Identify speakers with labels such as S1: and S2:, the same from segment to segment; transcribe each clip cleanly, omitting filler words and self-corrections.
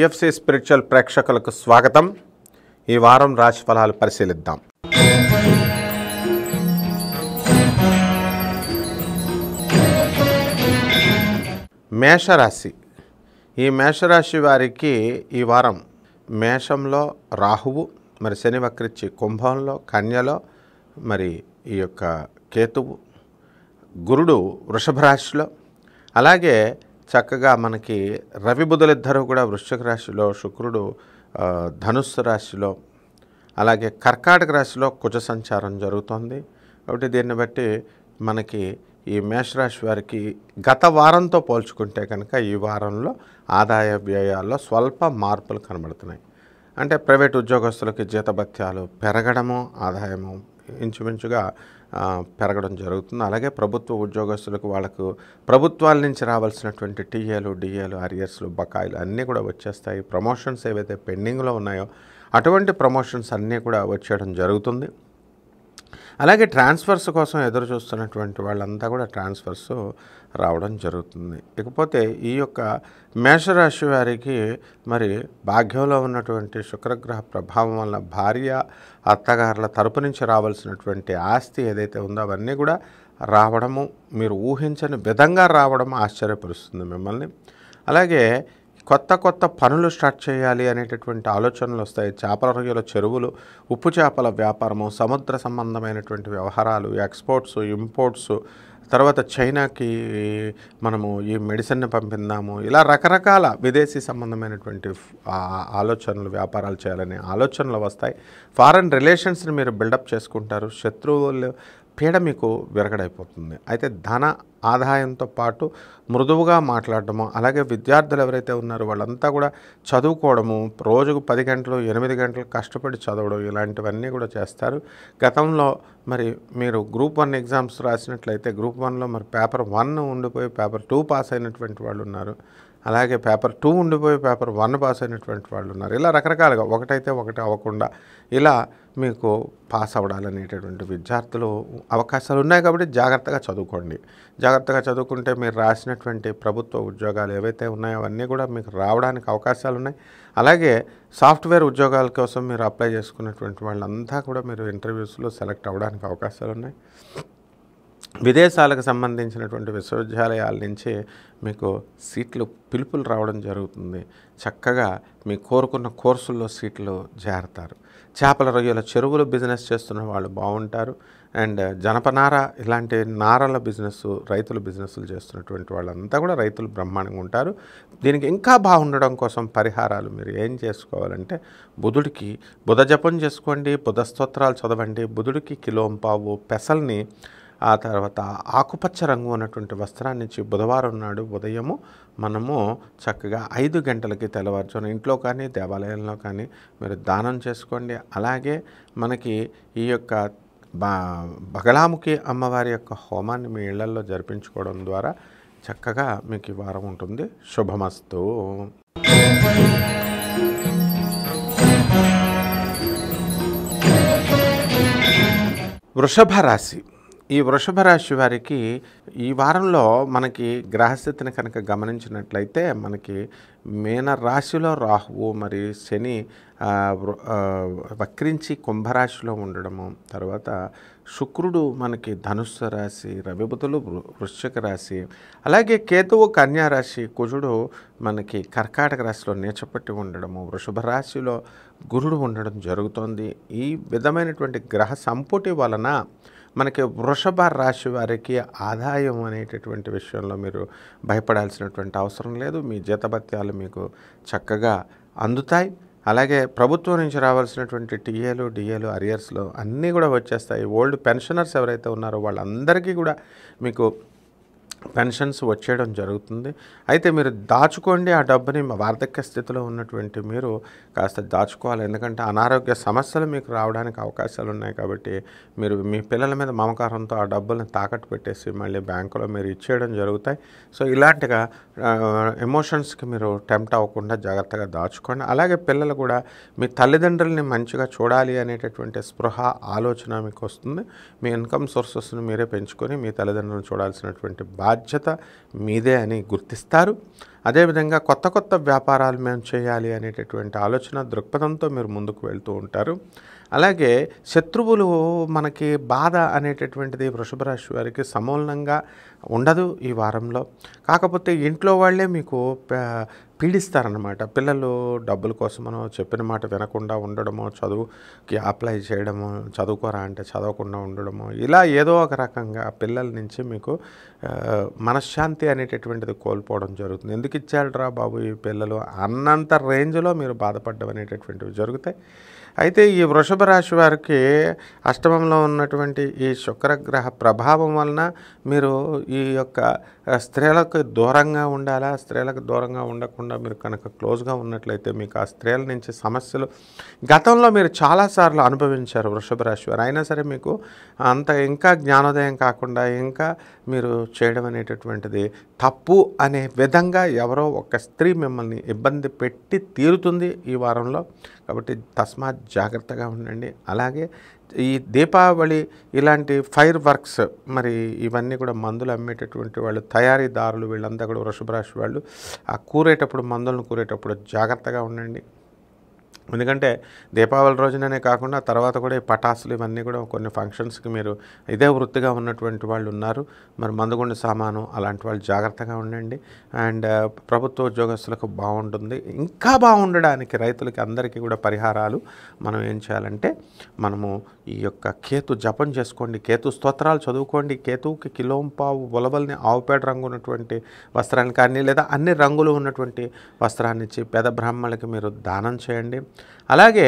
S1: IFC spiritual ప్రేక్షకులకు స్వాగతం. ఈ వారం రాశి ఫలాలు పరిశీలిద్దాం. మేషరాశి. ఈ మేషరాశి వారికి ఈ వారం మేషంలో రాహువు, మరి శని వక్రించి కుంభంలో, కన్యలో, మరి ఈ యొక్క కేతువు, గురుడు వృషభ రాశిలో, అలాగే చక్కగా మనకి రవి బుధులిద్దరూ కూడా వృశ్చిక రాశిలో, శుక్రుడు ధనుస్సు రాశిలో, అలాగే కర్కాటక రాశిలో కుజ సంచారం జరుగుతోంది. కాబట్టి దీన్ని బట్టి మనకి ఈ మేషరాశి వారికి గత వారంతో పోల్చుకుంటే కనుక ఈ వారంలో ఆదాయ వ్యయాల్లో స్వల్ప మార్పులు కనబడుతున్నాయి. అంటే ప్రైవేట్ ఉద్యోగస్తులకి జీతభత్యాలు పెరగడము, ఆదాయము ఇంచుమించుగా పెరగడం జరుగుతుంది. అలాగే ప్రభుత్వ ఉద్యోగస్తులకు వాళ్ళకు ప్రభుత్వాల నుంచి రావాల్సినటువంటి టీఏలు, డిఏలు, అరియర్స్లు, బకాయిలు అన్నీ కూడా వచ్చేస్తాయి. ప్రమోషన్స్ ఏవైతే పెండింగ్లో ఉన్నాయో అటువంటి ప్రమోషన్స్ అన్నీ కూడా వచ్చేయడం జరుగుతుంది. అలాగే ట్రాన్స్ఫర్స్ కోసం ఎదురు చూస్తున్నటువంటి వాళ్ళంతా కూడా ట్రాన్స్ఫర్స్ రావడం జరుగుతుంది. ఇకపోతే ఈ యొక్క మేషరాశి వారికి మరి భాగ్యంలో ఉన్నటువంటి శుక్రగ్రహ ప్రభావం వల్ల భార్య, అత్తగారుల తరపు నుంచి రావాల్సినటువంటి ఆస్తి ఏదైతే ఉందో అవన్నీ కూడా రావడము, మీరు ఊహించని విధంగా రావడం ఆశ్చర్యపరుస్తుంది మిమ్మల్ని. అలాగే కొత్త పనులు స్టార్ట్ చేయాలి అనేటటువంటి ఆలోచనలు వస్తాయి. చేపల రొయ్యల చెరువులు, ఉప్పు చేపల వ్యాపారము, సముద్ర సంబంధమైనటువంటి వ్యవహారాలు, ఎక్స్పోర్ట్స్, ఇంపోర్ట్స్, తర్వాత చైనాకి మనము ఈ మెడిసిన్ని పంపిందాము, ఇలా రకరకాల విదేశీ సంబంధమైనటువంటి ఆలోచనలు, వ్యాపారాలు చేయాలనే ఆలోచనలు వస్తాయి. ఫారెన్ రిలేషన్స్ని మీరు బిల్డప్ చేసుకుంటారు. శత్రువులు పీడ మీకు విరగడైపోతుంది. అయితే ధన ఆదాయంతో పాటు మృదువుగా మాట్లాడటము, అలాగే విద్యార్థులు ఎవరైతే ఉన్నారో వాళ్ళంతా కూడా చదువుకోవడము, రోజుకు 10 గంటలు 8 గంటలు కష్టపడి చదవడం, ఇలాంటివన్నీ కూడా చేస్తారు. గతంలో మరి మీరు గ్రూప్ 1 ఎగ్జామ్స్ రాసినట్లయితే గ్రూప్ 1లో మరి పేపర్ 1 ఉండిపోయి పేపర్ 2 పాస్ అయినటువంటి వాళ్ళు ఉన్నారు. అలాగే పేపర్ 2 ఉండిపోయి పేపర్ 1 పాస్ అయినటువంటి వాళ్ళు ఉన్నారు. ఇలా రకరకాలుగా ఒకటైతే ఒకటి అవ్వకుండా ఇలా మీకు పాస్ అవ్వడాలనేటటువంటి విద్యార్థులు అవకాశాలు ఉన్నాయి. కాబట్టి జాగ్రత్తగా చదువుకోండి. జాగ్రత్తగా చదువుకుంటే మీరు రాసినటువంటి ప్రభుత్వ ఉద్యోగాలు ఏవైతే ఉన్నాయో అవన్నీ కూడా మీకు రావడానికి అవకాశాలు ఉన్నాయి. అలాగే సాఫ్ట్వేర్ ఉద్యోగాల కోసం మీరు అప్లై చేసుకున్నటువంటి వాళ్ళంతా కూడా మీరు ఇంటర్వ్యూస్లో సెలెక్ట్ అవ్వడానికి అవకాశాలు ఉన్నాయి. విదేశాలకు సంబంధించినటువంటి విశ్వవిద్యాలయాల నుంచి మీకు పిలుపులు రావడం జరుగుతుంది. చక్కగా మీ కోరుకున్న కోర్సుల్లో సీట్లు చేరతారు. చేపల రొయ్యల చెరువులు బిజినెస్ చేస్తున్న వాళ్ళు బాగుంటారు. అండ్ జనపనార ఇలాంటి నారల బిజినెస్, రైతుల బిజినెస్లు చేస్తున్నటువంటి వాళ్ళంతా కూడా రైతులు బ్రహ్మాండంగా ఉంటారు. దీనికి ఇంకా బాగుండడం కోసం పరిహారాలు మీరు ఏం చేసుకోవాలంటే బుధుడికి బుధ జపం చేసుకోండి, బుధ స్తోత్రాలు చదవండి. బుధుడికి కిలోంపావు పెసల్ని, ఆ తర్వాత ఆకుపచ్చ రంగు ఉన్నటువంటి వస్త్రాన్ని ఇచ్చి బుధవారం నాడు ఉదయము మనము చక్కగా 5 గంటలకి తెల్లవారుజామున ఇంట్లో కానీ దేవాలయంలో కానీ మీరు దానం చేసుకోండి. అలాగే మనకి ఈ యొక్క బగలాముఖి అమ్మవారి యొక్క హోమాన్ని మీ ఇళ్లల్లో జరిపించుకోవడం ద్వారా చక్కగా మీకు ఈ వారం ఉంటుంది. శుభమస్తు. వృషభ రాశి. ఈ వృషభ రాశి వారికి ఈ వారంలో మనకి గ్రహస్థితిని కనుక గమనించినట్లయితే మనకి మీన రాశిలో రాహువు, మరి శని వక్రించి కుంభరాశిలో ఉండడము, తర్వాత శుక్రుడు మనకి ధనుస్సు రాశి, రవి బుధులు వృశ్చిక రాశి, అలాగే కేతువు కన్యా రాశి, కుజుడు మనకి కర్కాటక రాశిలో నీచపట్టి ఉండడము, వృషభ రాశిలో గురుడు ఉండడం జరుగుతోంది. ఈ విధమైనటువంటి గ్రహ సంపుటి వలన మనకి వృషభ రాశి వారికి ఆదాయం అనేటటువంటి విషయంలో మీరు భయపడాల్సినటువంటి అవసరం లేదు. మీ జీతభత్యాలు మీకు చక్కగా అందుతాయి. అలాగే ప్రభుత్వం నుంచి రావాల్సినటువంటి టీఏలు, డిఏలు, అరియర్స్లు అన్నీ కూడా వచ్చేస్తాయి. ఓల్డ్ పెన్షనర్స్ ఎవరైతే ఉన్నారో వాళ్ళందరికీ కూడా మీకు పెన్షన్స్ వచ్చేయడం జరుగుతుంది. అయితే మీరు దాచుకోండి ఆ డబ్బుని. వార్ధక్య స్థితిలో ఉన్నటువంటి మీరు కాస్త దాచుకోవాలి. ఎందుకంటే అనారోగ్య సమస్యలు మీకు రావడానికి అవకాశాలు ఉన్నాయి. కాబట్టి మీరు మీ పిల్లల మీద మమకారంతో ఆ డబ్బుల్ని తాకట్టు పెట్టేసి మళ్ళీ బ్యాంకులో మీరు ఇచ్చేయడం జరుగుతాయి. సో ఇలాంటిగా ఎమోషన్స్కి మీరు టెంప్ట్ అవ్వకుండా జాగ్రత్తగా దాచుకోండి. అలాగే పిల్లలు కూడా మీ తల్లిదండ్రులని మంచిగా చూడాలి అనేటటువంటి స్పృహ, ఆలోచన మీకు వస్తుంది. మీ ఇన్కమ్ సోర్సెస్ని మీరే పెంచుకొని మీ తల్లిదండ్రులను చూడాల్సినటువంటి బాధ్యత మీదే అని గుర్తిస్తారు. అదేవిధంగా కొత్త కొత్త వ్యాపారాలు మేము చేయాలి అనేటటువంటి ఆలోచన దృక్పథంతో మీరు ముందుకు వెళ్తూ ఉంటారు. అలాగే శత్రువులు మనకి బాధ అనేటటువంటిది వృషభ రాశి వారికి సమూలంగా ఉండదు ఈ వారంలో. కాకపోతే ఇంట్లో వాళ్ళే మీకు పీడిస్తారన్నమాట. పిల్లలు డబ్బుల కోసమనో చెప్పిన మాట వినకుండా ఉండడమో, చదువుకి అప్లై చేయడమో, చదువుకోరా అంటే చదవకుండా ఉండడమో, ఇలా ఏదో ఒక రకంగా పిల్లల నుంచి మీకు మనశ్శాంతి అనేటటువంటిది కోల్పోవడం జరుగుతుంది. ఎందుకు ఇచ్చాడురా బాబు ఈ పిల్లలు అన్నంత రేంజ్లో మీరు బాధపడడం అనేటటువంటివి జరుగుతాయి. అయితే ఈ వృషభ రాశి వారికి అష్టమంలో ఉన్నటువంటి ఈ శుక్రగ్రహ ప్రభావం వలన మీరు ఈ యొక్క స్త్రీలకు దూరంగా ఉండాలా, స్త్రీలకు దూరంగా ఉండకుండా మీరు కనుక క్లోజ్గా ఉన్నట్లయితే మీకు ఆ స్త్రీల నుంచి సమస్యలు గతంలో మీరు చాలాసార్లు అనుభవించారు వృషభ రాశి వారు. అయినా సరే మీకు అంత ఇంకా జ్ఞానోదయం కాకుండా ఇంకా మీరు చేయడం అనేటటువంటిది తప్పు అనే విధంగా ఎవరో ఒక స్త్రీ మిమ్మల్ని ఇబ్బంది పెట్టి తీరుతుంది ఈ వారంలో. కాబట్టి తస్మాత్ జాగ్రత్తగా ఉండండి. అలాగే ఈ దీపావళి ఇలాంటి ఫైర్ వర్క్స్ మరి ఇవన్నీ కూడా మందులు అమ్మేటటువంటి వాళ్ళు, తయారీదారులు, వీళ్ళంతా కూడా వృషభ రాశి వాళ్ళు ఆ కూరేటప్పుడు, మందులను కూరేటప్పుడు జాగ్రత్తగా ఉండండి. ఎందుకంటే దీపావళి రోజుననే కాకుండా తర్వాత కూడా ఈ పటాసులు ఇవన్నీ కూడా కొన్ని ఫంక్షన్స్కి మీరు ఇదే వృత్తిగా ఉన్నటువంటి వాళ్ళు ఉన్నారు. మరి మందుగుండు సామాను అలాంటి వాళ్ళు జాగ్రత్తగా ఉండండి. అండ్ ప్రభుత్వ ఉద్యోగస్తులకు బాగుంటుంది. ఇంకా బాగుండడానికి రైతులకి అందరికీ కూడా పరిహారాలు మనం ఏం చేయాలంటే మనము ఈ యొక్క కేతు జపం చేసుకోండి, కేతు స్తోత్రాలు చదువుకోండి. కేతువుకి కిలోంపావు ఉలవల్ని ఆవుపేట రంగు ఉన్నటువంటి వస్త్రాన్ని కానీ లేదా అన్ని రంగులు ఉన్నటువంటి వస్త్రాన్ని ఇచ్చి పేద బ్రాహ్మణులకి మీరు దానం చేయండి. అలాగే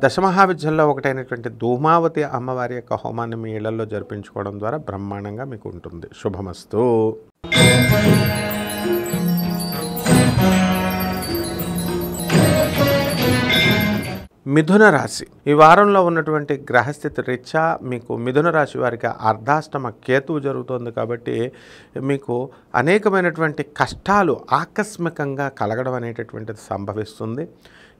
S1: దశమహావిద్యల్లో ఒకటైనటువంటి ధూమావతి అమ్మవారి యొక్క హోమాన్ని మీ ఇళ్లలో జరిపించుకోవడం ద్వారా బ్రహ్మాండంగా మీకు ఉంటుంది. శుభమస్తు. మిథున రాశి ఈ వారంలో ఉన్నటువంటి గ్రహస్థితి రీత్యా మీకు మిథున రాశి వారికి అర్ధాష్టమ కేతువు జరుగుతుంది. కాబట్టి మీకు అనేకమైనటువంటి కష్టాలు ఆకస్మికంగా కలగడం అనేటటువంటిది సంభవిస్తుంది.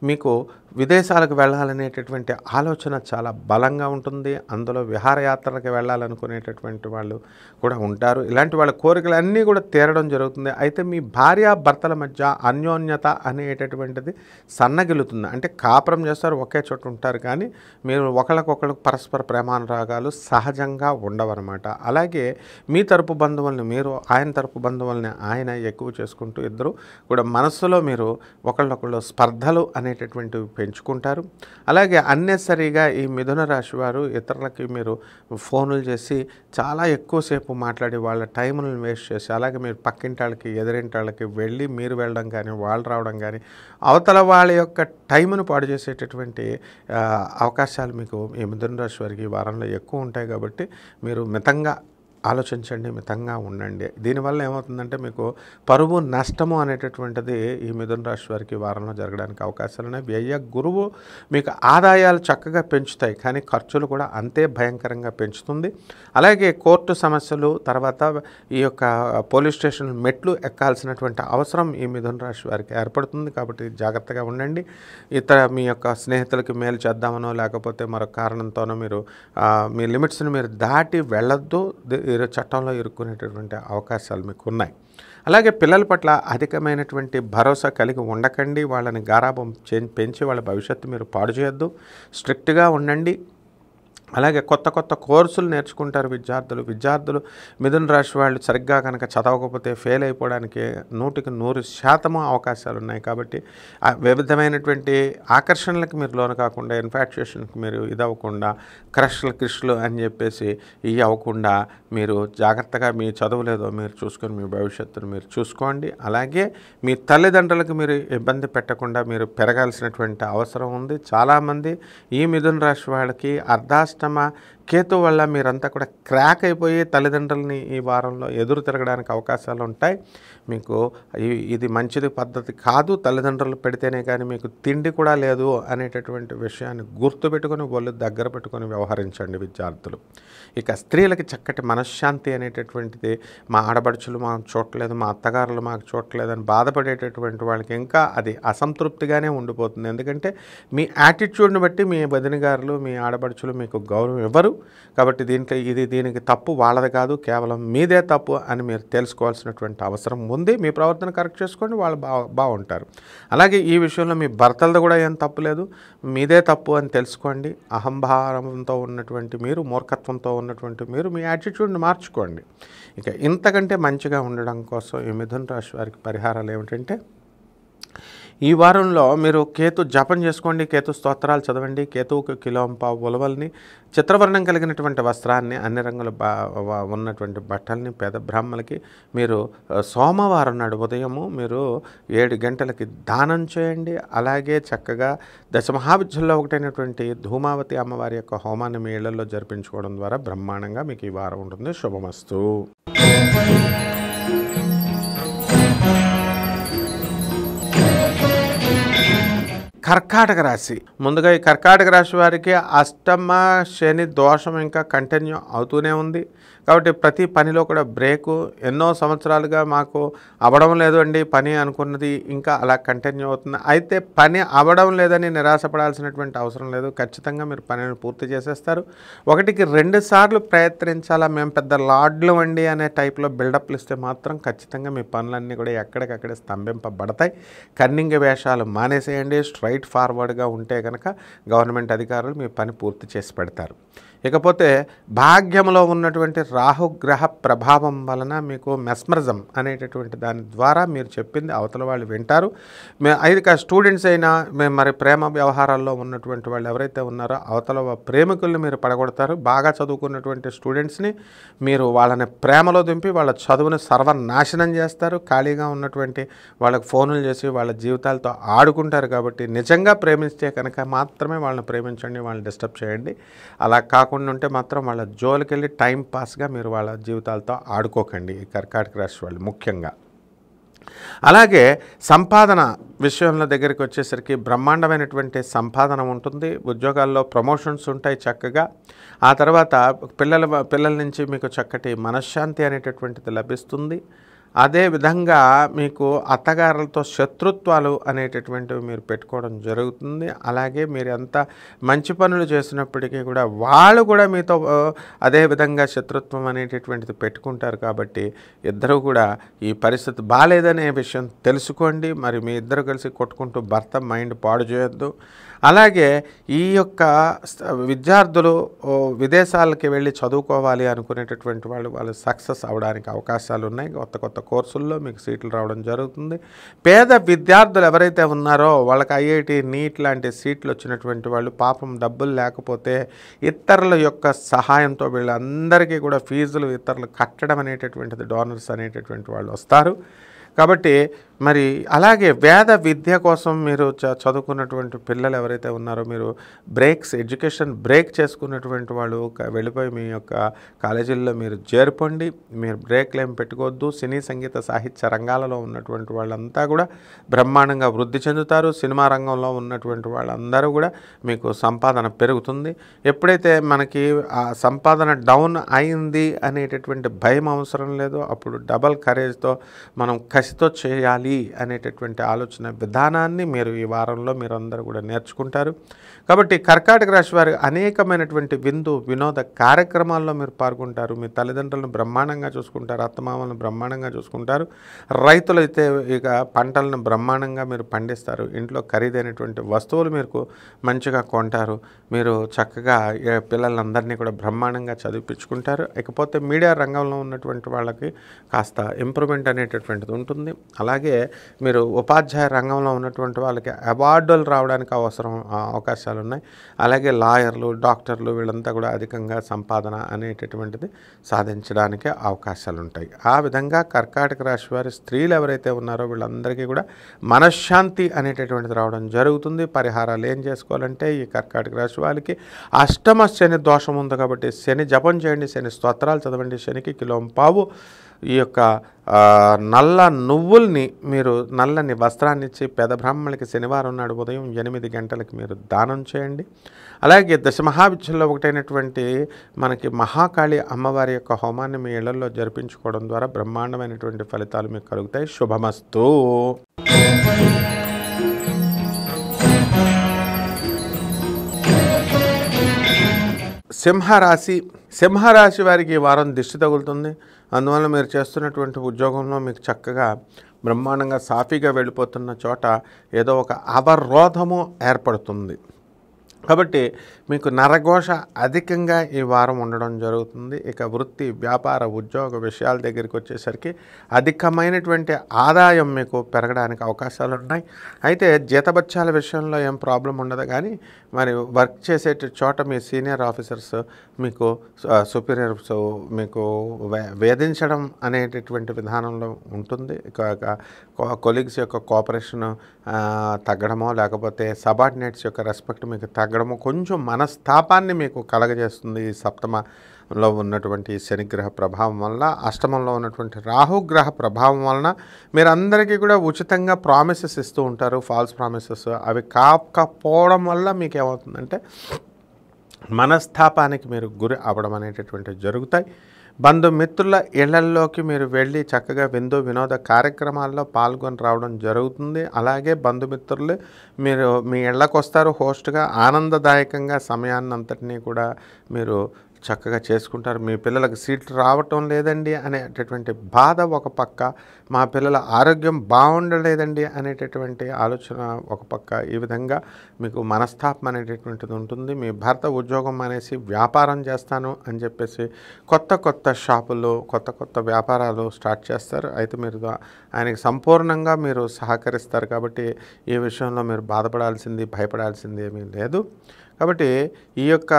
S1: మీకు విదేశాలకు వెళ్ళాలనేటటువంటి ఆలోచన చాలా బలంగా ఉంటుంది. అందులో విహారయాత్రలకు వెళ్ళాలనుకునేటటువంటి వాళ్ళు కూడా ఉంటారు. ఇలాంటి వాళ్ళ కోరికలన్నీ కూడా తీరడం జరుగుతుంది. అయితే మీ భార్యాభర్తల మధ్య అన్యోన్యత అనేటటువంటిది సన్నగిలుతుంది. అంటే కాపురం చేస్తారు, ఒకే చోట ఉంటారు, కానీ మీరు ఒకళ్ళకొకళ్ళకు పరస్పర ప్రేమానురాగాలు సహజంగా ఉండవన్నమాట. అలాగే మీ తరపు బంధువుల్ని మీరు, ఆయన తరపు బంధువుల్ని ఆయన ఎక్కువ చేసుకుంటూ ఇద్దరు కూడా మనస్సులో మీరు ఒకళ్ళొకళ్ళు స్పర్ధలు అనేటటువంటివి పెంచుకుంటారు. అలాగే అన్నెసరిగా ఈ మిథున రాశి వారు ఇతరులకి మీరు ఫోన్లు చేసి చాలా ఎక్కువసేపు మాట్లాడి వాళ్ళ టైంలను వేస్ట్ చేసి, అలాగే మీరు పక్కింటి వాళ్ళకి ఎదురింటి వాళ్ళకి వెళ్ళి మీరు వెళ్ళడం కానీ వాళ్ళు రావడం కానీ అవతల వాళ్ళ యొక్క టైంను పాడు చేసేటటువంటి అవకాశాలు మీకు ఈ మిథున రాశి వారికి ఈ వారంలో ఎక్కువ ఉంటాయి. కాబట్టి మీరు మితంగా ఆలోచించండి, మితంగా ఉండండి. దీనివల్ల ఏమవుతుందంటే మీకు పరువు నష్టము అనేటటువంటిది ఈ మిథున రాశి వారికి వారంలో జరగడానికి అవకాశాలు ఉన్నాయి. వ్యయ గురువు మీకు ఆదాయాలు చక్కగా పెంచుతాయి, కానీ ఖర్చులు కూడా అంతే భయంకరంగా పెంచుతుంది. అలాగే కోర్టు సమస్యలు, తర్వాత ఈ యొక్క పోలీస్ స్టేషన్ మెట్లు ఎక్కాల్సినటువంటి అవసరం ఈ మిథున రాశి వారికి ఏర్పడుతుంది. కాబట్టి జాగ్రత్తగా ఉండండి. మీ యొక్క స్నేహితులకి మేలు చేద్దామనో లేకపోతే మరొక కారణంతోనో మీరు మీ లిమిట్స్ని మీరు దాటి వెళ్ళొద్దు. చట్టంలో ఇరుక్కునేటటువంటి అవకాశాలు మీకు ఉన్నాయి. అలాగే పిల్లల పట్ల అధికమైనటువంటి భరోసా కలిగి ఉండకండి. వాళ్ళని గారాబం పెంచి వాళ్ళ భవిష్యత్తు మీరు పాడు చేయొద్దు. స్ట్రిక్ట్గా ఉండండి. అలాగే కొత్త కొత్త కోర్సులు నేర్చుకుంటారు విద్యార్థులు. మిథున రాశి వాళ్ళు సరిగ్గా కనుక చదవకపోతే ఫెయిల్ అయిపోవడానికి 100% అవకాశాలు ఉన్నాయి. కాబట్టి వివిధమైనటువంటి ఆకర్షణలకు మీరు లోను కాకుండా, ఇన్ఫాక్చుయేషన్కి మీరు ఇదవ్వకుండా, క్రష్లు అని చెప్పేసి ఇవి అవ్వకుండా మీరు జాగ్రత్తగా మీ చదువులేదో మీరు చూసుకొని మీ భవిష్యత్తును మీరు చూసుకోండి. అలాగే మీ తల్లిదండ్రులకు మీరు ఇబ్బంది పెట్టకుండా మీరు పెరగాల్సినటువంటి అవసరం ఉంది. చాలామంది ఈ మిథున రాశి వాళ్ళకి అర్ధాష్టమ కేతు వల్ల మీరంతా కూడా క్రాక్ అయిపోయి తల్లిదండ్రులని ఈ వారంలో ఎదురు తిరగడానికి అవకాశాలు ఉంటాయి. మీకు ఇది మంచిది పద్ధతి కాదు. తల్లిదండ్రులు పెడితేనే కానీ మీకు తిండి కూడా లేదు అనేటటువంటి విషయాన్ని గుర్తుపెట్టుకొని వాళ్ళు దగ్గర పెట్టుకొని వ్యవహరించండి విద్యార్థులు. ఇక స్త్రీలకి చక్కటి మనశ్శాంతి అనేటటువంటిది, మా ఆడబడుచులు మాకు చూడలేదు, మా అత్తగారులు మాకు చూడలేదు అని బాధపడేటటువంటి వాళ్ళకి ఇంకా అది అసంతృప్తిగానే ఉండిపోతుంది. ఎందుకంటే మీ యాటిట్యూడ్ని బట్టి మీ వదిన గారులు, మీ ఆడబడుచులు మీకు గౌరవం ఇవ్వరు. కాబట్టి దీనికి తప్పు వాళ్ళది కాదు, కేవలం మీదే తప్పు అని మీరు తెలుసుకోవాల్సినటువంటి అవసరం ఉంది. మీ ప్రవర్తన కరెక్ట్ చేసుకోండి, వాళ్ళు బాగుంటారు. అలాగే ఈ విషయంలో మీ భర్తలది కూడా ఏం తప్పు లేదు, మీదే తప్పు అని తెలుసుకోండి. అహంభారంతో ఉన్నటువంటి మీరు, మూర్ఖత్వంతో ఉన్నటువంటి మీరు మీ యాటిట్యూడ్ని మార్చుకోండి. ఇక ఇంతకంటే మంచిగా ఉండడం కోసం ఈ మిథున రాశి వారికి పరిహారాలు ఏమిటంటే, ఈ వారంలో మీరు కేతు జపం చేసుకోండి, కేతు స్తోత్రాలు చదవండి, కేతువుకి కిలోంపావు ఉలవల్ని, చిత్రవర్ణం కలిగినటువంటి వస్త్రాన్ని, అన్ని రంగుల ఉన్నటువంటి బట్టల్ని పేద బ్రాహ్మణులకి మీరు సోమవారం నాడు ఉదయము మీరు 7 గంటలకి దానం చేయండి. అలాగే చక్కగా దశమహావిద్యల్లో ఒకటైనటువంటి ధూమావతి అమ్మవారి యొక్క హోమాన్ని మీ ఇళ్లలో జరిపించుకోవడం ద్వారా బ్రహ్మాండంగా మీకు ఈ వారం ఉంటుంది. శుభమస్తు. కర్కాటక రాశి. ముందుగా ఈ కర్కాటక రాశి వారికి అష్టమ శని దోషం ఇంకా కంటిన్యూ అవుతూనే ఉంది. కాబట్టి ప్రతి పనిలో కూడా బ్రేకు. ఎన్నో సంవత్సరాలుగా మాకు అవ్వడం లేదు అండి పని అనుకున్నది, ఇంకా అలా కంటిన్యూ అవుతుంది. అయితే పని అవ్వడం లేదని నిరాశపడాల్సినటువంటి అవసరం లేదు. ఖచ్చితంగా మీరు పనిని పూర్తి చేసేస్తారు. 1కి 2 సార్లు ప్రయత్నించాలా, మేము పెద్ద లాడ్లు అండి అనే టైప్లో బిల్డప్లు ఇస్తే మాత్రం ఖచ్చితంగా మీ పనులన్నీ కూడా ఎక్కడికక్కడే స్తంభింపబడతాయి. కన్నింగ వేషాలు మానేసేయండి. స్ట్రైట్ ఫార్వర్డ్గా ఉంటే కనుక గవర్నమెంట్ అధికారులు మీ పని పూర్తి చేసి పెడతారు. ఇకపోతే భాగ్యంలో ఉన్నటువంటి రాహుగ్రహ ప్రభావం వలన మీకు మెస్మరిజం అనేటటువంటి దాని ద్వారా మీరు చెప్పింది అవతల వాళ్ళు వింటారు. అయితే స్టూడెంట్స్ అయినా మరి ప్రేమ వ్యవహారాల్లో ఉన్నటువంటి వాళ్ళు ఎవరైతే ఉన్నారో అవతల ప్రేమికుల్ని మీరు పడగొడతారు. బాగా చదువుకున్నటువంటి స్టూడెంట్స్ని మీరు వాళ్ళని ప్రేమలో దింపి వాళ్ళ చదువుని సర్వనాశనం చేస్తారు. ఖాళీగా ఉన్నటువంటి వాళ్ళకి ఫోన్లు చేసి వాళ్ళ జీవితాలతో ఆడుకుంటారు. కాబట్టి నిజంగా ప్రేమిస్తే కనుక మాత్రమే వాళ్ళని ప్రేమించండి, వాళ్ళని డిస్టర్బ్ చేయండి. అలా కాకుండా ఉంటే మాత్రం వాళ్ళ జోలికి వెళ్ళి టైం పాస్గా మీరు వాళ్ళ జీవితాలతో ఆడుకోకండి, ఈ కర్కాటక రాశి వాళ్ళు ముఖ్యంగా. అలాగే సంపాదన విషయంలో దగ్గరికి వచ్చేసరికి బ్రహ్మాండమైనటువంటి సంపాదన ఉంటుంది. ఉద్యోగాల్లో ప్రమోషన్స్ ఉంటాయి చక్కగా. ఆ తర్వాత పిల్లల నుంచి మీకు చక్కటి మనశ్శాంతి అనేటటువంటిది లభిస్తుంది. అదేవిధంగా మీకు అత్తగారులతో శత్రుత్వాలు అనేటటువంటివి మీరు పెట్టుకోవడం జరుగుతుంది. అలాగే మీరు ఎంత మంచి పనులు చేసినప్పటికీ కూడా వాళ్ళు కూడా మీతో అదేవిధంగా శత్రుత్వం అనేటటువంటిది పెట్టుకుంటారు. కాబట్టి ఇద్దరు కూడా ఈ పరిస్థితి బాగాలేదనే విషయం తెలుసుకోండి. మరి మీ ఇద్దరు కలిసి కొట్టుకుంటూ భర్త మైండ్ పాడు చేయొద్దు. అలాగే ఈ యొక్క విద్యార్థులు విదేశాలకి వెళ్ళి చదువుకోవాలి అనుకునేటటువంటి వాళ్ళు సక్సెస్ అవడానికి అవకాశాలు ఉన్నాయి. కొత్త కోర్సుల్లో మీకు సీట్లు రావడం జరుగుతుంది. పేద విద్యార్థులు ఎవరైతే ఉన్నారో వాళ్ళకి ఐఐటి నీట్ లాంటి సీట్లు వచ్చినటువంటి వాళ్ళు పాపం డబ్బులు లేకపోతే ఇతరుల యొక్క సహాయంతో వీళ్ళందరికీ కూడా ఫీజులు ఇతరులు కట్టడం అనేటటువంటిది డోనర్స్ అనేటటువంటి వాళ్ళు వస్తారు. కాబట్టి మరి అలాగే వేద విద్య కోసం మీరు చదువుకున్నటువంటి పిల్లలు ఎవరైతే ఉన్నారో మీరు ఎడ్యుకేషన్ బ్రేక్ చేసుకున్నటువంటి వాళ్ళు వెళ్ళిపోయి మీ యొక్క కాలేజీల్లో మీరు చేరుకోండి. మీరు బ్రేక్లు ఏం పెట్టుకోవద్దు. సినీ సంగీత సాహిత్య రంగాలలో ఉన్నటువంటి వాళ్ళంతా కూడా బ్రహ్మాండంగా వృద్ధి చెందుతారు. సినిమా రంగంలో ఉన్నటువంటి వాళ్ళందరూ కూడా మీకు సంపాదన పెరుగుతుంది. ఎప్పుడైతే మనకి ఆ సంపాదన డౌన్ అయింది అనేటటువంటి భయం అవసరం లేదు. అప్పుడు డబల్ కరేజ్తో మనం కసితో చేయాలి అనేటటువంటి ఆలోచన విధానాన్ని మీరు ఈ వారంలో మీరందరూ కూడా నేర్చుకుంటారు. కాబట్టి కర్కాటక రాశి వారి అనేకమైనటువంటి వినోద కార్యక్రమాల్లో మీరు పాల్గొంటారు. మీ తల్లిదండ్రులను బ్రహ్మాండంగా చూసుకుంటారు, అత్తమామలను బ్రహ్మాండంగా చూసుకుంటారు. రైతులైతే ఇక పంటలను బ్రహ్మాండంగా మీరు పండిస్తారు. ఇంట్లో ఖరీదైనటువంటి వస్తువులు మీకు మంచిగా కొంటారు. మీరు చక్కగా పిల్లలందరినీ కూడా బ్రహ్మాండంగా చదివించుకుంటారు. ఇకపోతే మీడియా రంగంలో ఉన్నటువంటి వాళ్ళకి కాస్త ఇంప్రూవ్మెంట్ అనేటటువంటిది ఉంటుంది. అలాగే మీరు ఉపాధ్యాయ రంగంలో ఉన్నటువంటి వాళ్ళకి అవార్డులు రావడానికి అవకాశాలు ఉన్నాయి. అలాగే లాయర్లు, డాక్టర్లు వీళ్ళంతా కూడా అధికంగా సంపాదన అనేటటువంటిది సాధించడానికి అవకాశాలు ఉంటాయి. ఆ విధంగా కర్కాటక రాశి వారి స్త్రీలు ఎవరైతే ఉన్నారో వీళ్ళందరికీ కూడా మనశ్శాంతి అనేటటువంటిది రావడం జరుగుతుంది. పరిహారాలు ఏం చేసుకోవాలంటే ఈ కర్కాటక రాశి వారికి అష్టమ శని దోషం ఉంది కాబట్టి శని జపం చేయండి, శని స్తోత్రాలు చదవండి. శనికి కిలోంపావు ఈ యొక్క నల్ల నువ్వుల్ని మీరు నల్లని వస్త్రాన్ని ఇచ్చి పేద బ్రాహ్మణులకి శనివారం నాడు ఉదయం 8 గంటలకు మీరు దానం చేయండి. అలాగే దశమహావిద్యల్లో ఒకటైనటువంటి మనకి మహాకాళి అమ్మవారి యొక్క హోమాన్ని మీ ఇళ్లలో జరిపించుకోవడం ద్వారా బ్రహ్మాండమైనటువంటి ఫలితాలు మీకు కలుగుతాయి. శుభమస్తు. సింహరాశి సింహరాశి వారికి ఈ వారం దిష్టి తగులుతుంది. అందువల్ల మీరు చేస్తున్నటువంటి ఉద్యోగంలో మీకు చక్కగా బ్రహ్మాండంగా సాఫీగా వెళ్ళిపోతున్న చోట ఏదో ఒక అవరోధము ఏర్పడుతుంది. కాబట్టి మీకు నరఘోష అధికంగా ఈ వారం ఉండడం జరుగుతుంది. ఇక వృత్తి, వ్యాపార, ఉద్యోగ విషయాల దగ్గరికి వచ్చేసరికి అధికమైనటువంటి ఆదాయం మీకు పెరగడానికి అవకాశాలు ఉన్నాయి. అయితే జీతభత్యాల విషయంలో ఏం ప్రాబ్లం ఉండదు, కానీ మరి వర్క్ చేసే చోట మీ సీనియర్ ఆఫీసర్స్ మీకు సుపీరియర్స్ మీకు వేధించడం అనేటటువంటి విధానంలో ఉంటుంది. కొలీగ్స్ యొక్క కోఆపరేషన్ తగ్గడమో, లేకపోతే సబార్డినేట్స్ యొక్క రెస్పెక్ట్ మీకు తగ్గడము కొంచెం మనస్తాపాన్ని మీకు కలగజేస్తుంది. ఈ సప్తమలో ఉన్నటువంటి శనిగ్రహ ప్రభావం వల్ల, అష్టమంలో ఉన్నటువంటి రాహుగ్రహ ప్రభావం వలన మీరందరికీ కూడా ఉచితంగా ప్రామిసెస్ ఇస్తూ ఉంటారు, ఫాల్స్ ప్రామిసెస్. అవి కాకపోవడం వల్ల మీకు ఏమవుతుందంటే మనస్తాపానికి మీరు గురి అవ్వడం అనేటటువంటివి జరుగుతాయి. బంధుమిత్రుల ఇళ్లల్లోకి మీరు వెళ్ళి చక్కగా విందు వినోద కార్యక్రమాల్లో పాల్గొని రావడం జరుగుతుంది. అలాగే బంధుమిత్రులు మీరు మీ ఇళ్ళకు వస్తారు హోస్ట్గా, ఆనందదాయకంగా సమయాన్ని అంతటినీ కూడా మీరు చక్కగా చేసుకుంటారు. మీ పిల్లలకు సీట్లు రావటం లేదండి అనేటటువంటి బాధ ఒక పక్క, మా పిల్లల ఆరోగ్యం బాగుండలేదండి అనేటటువంటి ఆలోచన ఒక పక్క, ఈ విధంగా మీకు మనస్తాపం అనేటటువంటిది ఉంటుంది. మీ భర్త ఉద్యోగం అనేసి వ్యాపారం చేస్తాను అని చెప్పేసి కొత్త కొత్త షాపులు, కొత్త కొత్త వ్యాపారాలు స్టార్ట్ చేస్తారు. అయితే మీరు ఆయనకి సంపూర్ణంగా మీరు సహకరిస్తారు. కాబట్టి ఈ విషయంలో మీరు బాధపడాల్సింది, భయపడాల్సింది ఏమీ లేదు. కాబట్టి ఈ యొక్క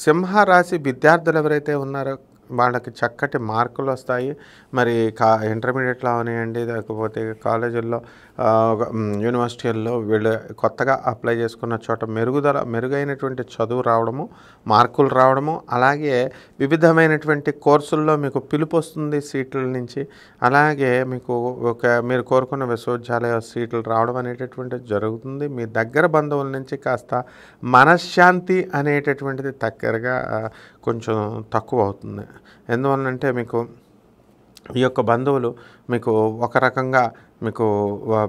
S1: సింహరాశి విద్యార్థులు ఎవరైతే ఉన్నారో వాళ్ళకి చక్కటి మార్కులు వస్తాయి. మరి ఇంటర్మీడియట్లో అవనివ్వండి, లేకపోతే కాలేజీల్లో, యూనివర్సిటీల్లో వీళ్ళు కొత్తగా అప్లై చేసుకున్న చోట మెరుగైనటువంటి చదువు రావడము, మార్కులు రావడము, అలాగే వివిధమైనటువంటి కోర్సుల్లో మీకు పిలుపు వస్తుంది సీట్ల నుంచి. అలాగే మీకు మీరు కోరుకున్న విశ్వవిద్యాలయ సీట్లు రావడం అనేటటువంటిది జరుగుతుంది. మీ దగ్గర బంధువుల నుంచి కాస్త మనశ్శాంతి అనేటటువంటిది దగ్గరగా కొంచెం తక్కువ అవుతుంది. ఎందువల్లంటే మీకు ఈ యొక్క బంధువులు మీకు ఒక రకంగా మీకు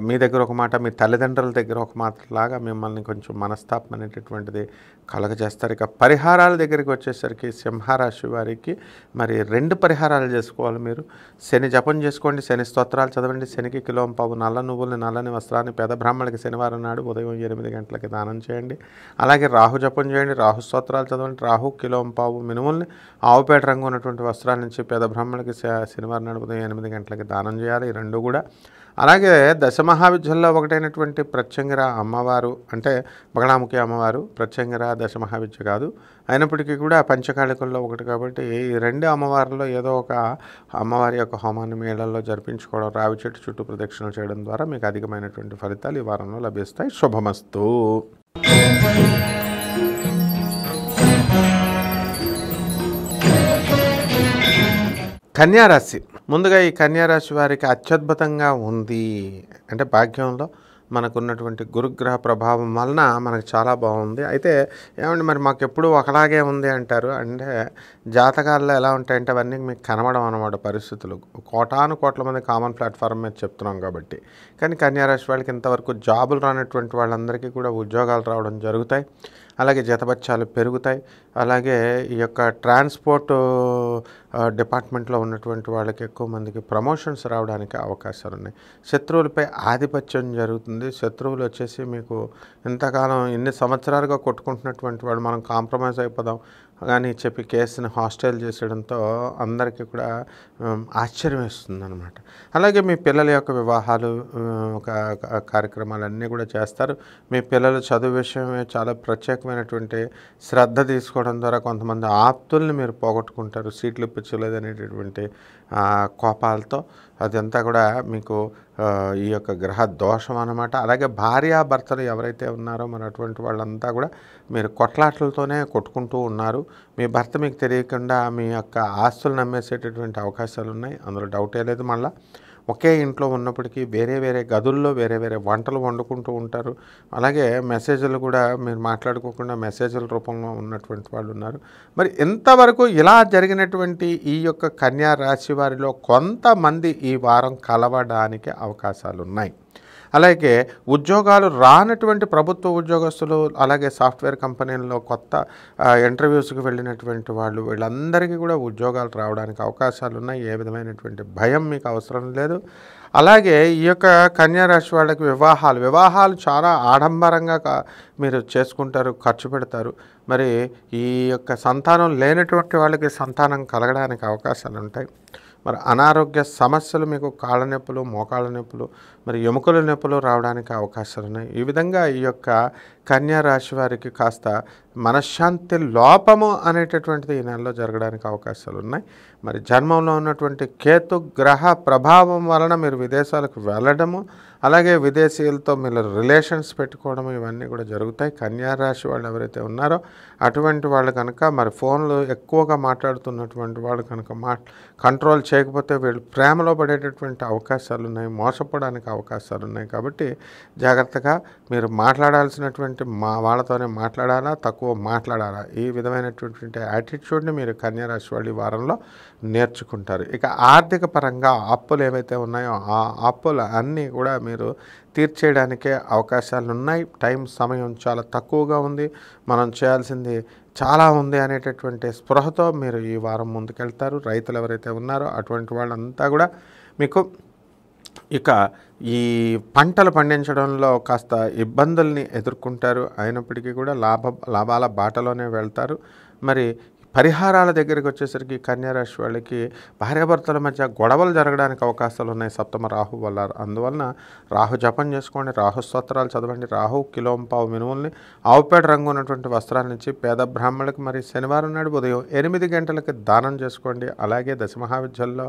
S1: మీ దగ్గర ఒక మాట, మీ తల్లిదండ్రుల దగ్గర ఒక మాటలాగా మిమ్మల్ని కొంచెం మనస్తాపం అనేటటువంటిది కలగజేస్తారు. ఇక పరిహారాల దగ్గరికి వచ్చేసరికి సింహరాశి వారికి మరి 2 పరిహారాలు చేసుకోవాలి. మీరు శని జపం చేసుకోండి, శని స్తోత్రాలు చదవండి, శనికి కిలోంపావు నల్ల నువ్వుల్ని, నల్లని వస్త్రాన్ని పేద బ్రాహ్మణులకి శనివారం నాడు ఉదయం 8 గంటలకి దానం చేయండి. అలాగే రాహు జపం చేయండి, రాహు స్తోత్రాలు చదవండి, రాహు కిలోంపావు మినుముల్ని ఆవుపేట రంగు ఉన్నటువంటి వస్త్రాల నుంచి పేద బ్రాహ్మణులకి శనివారం నాడు ఉదయం 8 గంటలకి దానం చేయాలి. ఈ 2 కూడా. అలాగే దశమహావిద్యల్లో ఒకటైనటువంటి ప్రత్యంగిర అమ్మవారు, అంటే బగళాముఖి అమ్మవారు ప్రత్యంగిర దశమహావిద్య కాదు, అయినప్పటికీ కూడా పంచకాళికల్లో ఒకటి. కాబట్టి ఈ 2 అమ్మవారిలో ఏదో ఒక అమ్మవారి యొక్క హోమాన్ని మీ ఇళ్లలో జరిపించుకోవడం, రావి చెట్టు చుట్టూ ప్రదక్షిణలు చేయడం ద్వారా మీకు అధికమైనటువంటి ఫలితాలు ఈ వారంలో లభిస్తాయి. శుభమస్తు. కన్యారాశి. ముందుగా ఈ కన్యారాశి వారికి అత్యద్భుతంగా ఉంది. అంటే భాగ్యంలో మనకున్నటువంటి గురుగ్రహ ప్రభావం వలన మనకు చాలా బాగుంది. అయితే ఏమంటే మరి మాకు ఎప్పుడు ఒకలాగే ఉంది అంటారు. అంటే జాతకాల్లో ఎలా ఉంటాయంటే అవన్నీ మీకు కనబడం అన్నమాట పరిస్థితులు. కోటాను కోట్ల మంది కామన్ ప్లాట్ఫామ్ మీద చెప్తున్నాం కాబట్టి. కానీ కన్యారాశి వాళ్ళకి ఇంతవరకు జాబులు రానటువంటి వాళ్ళందరికీ కూడా ఉద్యోగాలు రావడం జరుగుతాయి. అలాగే జీతభత్యాలు పెరుగుతాయి. అలాగే ఈ యొక్క ట్రాన్స్పోర్ట్ డిపార్ట్మెంట్లో ఉన్నటువంటి వాళ్ళకి ఎక్కువ మందికి ప్రమోషన్స్ రావడానికి అవకాశాలు ఉన్నాయి. శత్రువులపై ఆధిపత్యం జరుగుతుంది. శత్రువులు వచ్చేసి మీకు ఇంతకాలం ఇన్ని సంవత్సరాలుగా కొట్టుకుంటున్నటువంటి వాళ్ళు మనం కాంప్రమైజ్ అయిపోదాం కానీ చెప్పి కేసుని హాస్టైల్ చేసేయడంతో అందరికీ కూడా ఆశ్చర్యం వేస్తుంది అనమాట. అలాగే మీ పిల్లల యొక్క వివాహాలు కార్యక్రమాలన్నీ కూడా చేస్తారు. మీ పిల్లల చదువు విషయమే చాలా ప్రత్యేకమైనటువంటి శ్రద్ధ తీసుకోవడం ద్వారా కొంతమంది ఆప్తుల్ని మీరు పోగొట్టుకుంటారు. సీట్లు ఇప్పించలేదనేటటువంటి కోపాలతో. అదంతా కూడా మీకు ఈ యొక్క గ్రహ దోషం అన్నమాట. అలాగే భార్యాభర్తలు ఎవరైతే ఉన్నారో మరి అటువంటి వాళ్ళంతా కూడా మీరు కొట్లాటలతోనే కొట్టుకుంటూ ఉన్నారు. మీ భర్త మీకు తెలియకుండా మీ యొక్క ఆస్తులు నమ్మేసేటటువంటి అవకాశాలు ఉన్నాయి, అందులో డౌటే లేదు. మళ్ళీ ఒకే ఇంట్లో ఉన్నప్పటికీ వేరే వేరే గదుల్లో వేరే వేరే వంటలు వండుకుంటూ ఉంటారు. అలాగే మెసేజ్లు కూడా మీరు మాట్లాడుకోకుండా మెసేజ్ల రూపంలో ఉన్నటువంటి వాళ్ళు ఉన్నారు. మరి ఇంతవరకు ఇలా జరిగినటువంటి ఈ యొక్క కన్యా రాశి వారిలో కొంతమంది ఈ వారం కలవడానికి అవకాశాలు ఉన్నాయి. అలాగే ఉద్యోగాలు రానటువంటి ప్రభుత్వ ఉద్యోగస్తులు, అలాగే సాఫ్ట్వేర్ కంపెనీల్లో కొత్త ఇంటర్వ్యూస్కి వెళ్ళినటువంటి వాళ్ళు, వీళ్ళందరికీ కూడా ఉద్యోగాలు రావడానికి అవకాశాలు ఉన్నాయి. ఏ విధమైనటువంటి భయం మీకు అవసరం లేదు. అలాగే ఈ యొక్క కన్యా రాశి వాళ్ళకి వివాహాలు చాలా ఆడంబరంగా మీరు చేసుకుంటారు, ఖర్చు పెడతారు. మరి ఈ యొక్క సంతానం లేనటువంటి వాళ్ళకి సంతానం కలగడానికి అవకాశాలు ఉంటాయి. మరి అనారోగ్య సమస్యలు, మీకు కాళ్ళ నొప్పులు, మోకాళ్ళ నొప్పులు, మరి ఎముకల నొప్పులు రావడానికి అవకాశాలు ఉన్నాయి. ఈ విధంగా ఈ యొక్క కన్యా రాశి వారికి కాస్త మనశ్శాంతి లోపము అనేటటువంటిది ఈ నెలలో జరగడానికి అవకాశాలు ఉన్నాయి. మరి జన్మంలో ఉన్నటువంటి కేతు గ్రహ ప్రభావం వలన మీరు విదేశాలకు వెళ్ళడము, అలాగే విదేశీయులతో మీరు రిలేషన్స్ పెట్టుకోవడం, ఇవన్నీ కూడా జరుగుతాయి. కన్యా రాశి వాళ్ళు ఎవరైతే ఉన్నారో అటువంటి వాళ్ళు కనుక మరి ఫోన్లు ఎక్కువగా మాట్లాడుతున్నటువంటి వాళ్ళు కనుక కంట్రోల్ చేయకపోతే వీళ్ళు ప్రేమలో పడేటటువంటి అవకాశాలు ఉన్నాయి, మోసపోవడానికి అవకాశాలు ఉన్నాయి. కాబట్టి జాగ్రత్తగా మీరు మాట్లాడాల్సినటువంటి వాళ్ళతోనే మాట్లాడాలా, తక్కువ మాట్లాడాలా, ఈ విధమైనటువంటి యాటిట్యూడ్ని మీరు కన్యా రాశి వాళ్ళు ఈ వారంలో నేర్చుకుంటారు. ఇక ఆర్థిక పరంగా అప్పులు ఏవైతే ఉన్నాయో ఆ అప్పులు అన్నీ కూడా మీరు తీర్చేయడానికే అవకాశాలు ఉన్నాయి. సమయం చాలా తక్కువగా ఉంది, మనం చేయాల్సింది చాలా ఉంది అనేటటువంటి స్పృహతో మీరు ఈ వారం ముందుకెళ్తారు. రైతులు ఎవరైతే ఉన్నారో అటువంటి వాళ్ళంతా కూడా మీకు ఇక ఈ పంటలు పండించడంలో కాస్త ఇబ్బందుల్ని ఎదుర్కొంటారు. అయినప్పటికీ కూడా లాభాల బాటలోనే వెళ్తారు. మరి పరిహారాల దగ్గరికి వచ్చేసరికి కన్యా రాశి వాళ్ళకి భార్యాభర్తల మధ్య గొడవలు జరగడానికి అవకాశాలు ఉన్నాయి సప్తమ రాహు వల్ల. అందువలన రాహు జపం చేసుకోండి, రాహు స్తోత్రాలు చదవండి. రాహు కిలోంపావు మినుముల్ని ఆవుపేడ రంగు ఉన్నటువంటి వస్త్రాన్నిచ్చి పేద బ్రాహ్మణులకు మరి శనివారం నాడు ఉదయం 8 గంటలకి దానం చేసుకోండి. అలాగే దశమహావిద్యల్లో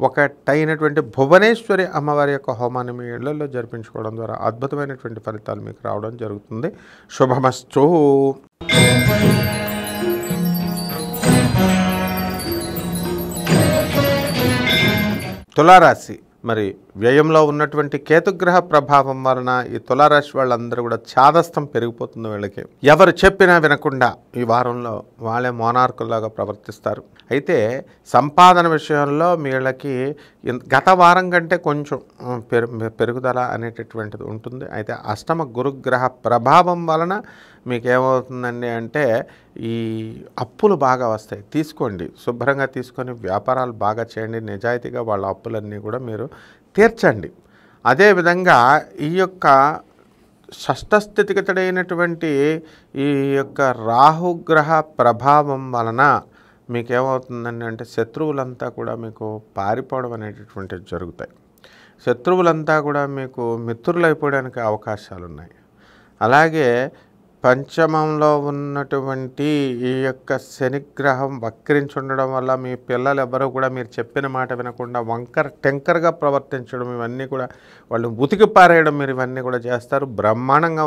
S1: ఒకటైనటువంటి భువనేశ్వరి అమ్మవారి యొక్క హోమాన్ని మీ ఇళ్లలో జరిపించుకోవడం ద్వారా అద్భుతమైనటువంటి ఫలితాలు మీకు రావడం జరుగుతుంది. శుభమస్తు. తులారాశి మరి వ్యయంలో ఉన్నటువంటి కేతుగ్రహ ప్రభావం వలన ఈ తులారాశి వాళ్ళందరూ కూడా చాదస్తం పెరిగిపోతుంది. వీళ్ళకి ఎవరు చెప్పినా వినకుండా ఈ వారంలో వాళ్ళే మోనార్కుల్లాగా ప్రవర్తిస్తారు. అయితే సంపాదన విషయంలో వీళ్ళకి గత వారం కంటే కొంచెం పెరుగుదల అనేటటువంటిది ఉంటుంది. అయితే అష్టమ గురుగ్రహ ప్రభావం వలన మీకేమవుతుందండి అంటే ఈ అప్పులు బాగా వస్తాయి. తీసుకోండి, శుభ్రంగా తీసుకొని వ్యాపారాలు బాగా చేయండి. నిజాయితీగా వాళ్ళ అప్పులన్నీ కూడా మీరు తీర్చండి. అదేవిధంగా ఈ యొక్క షష్ఠస్థితిగతుడైనటువంటి ఈ యొక్క రాహుగ్రహ ప్రభావం వలన మీకేమవుతుందండి అంటే శత్రువులంతా కూడా మీకు పారిపోవడం అనేటటువంటివి జరుగుతాయి. శత్రువులంతా కూడా మీకు మిత్రులైపోవడానికి అవకాశాలు ఉన్నాయి. అలాగే పంచమంలో ఉన్నటువంటి ఈ యొక్క శనిగ్రహం వక్రించి ఉండడం వల్ల మీ పిల్లలు ఎవరో కూడా మీరు చెప్పిన మాట వినకుండా టెంకర్గా ప్రవర్తించడం, ఇవన్నీ కూడా వాళ్ళు ఉతికి పారేయడం, మీరు ఇవన్నీ కూడా చేస్తారు. బ్రహ్మాండంగా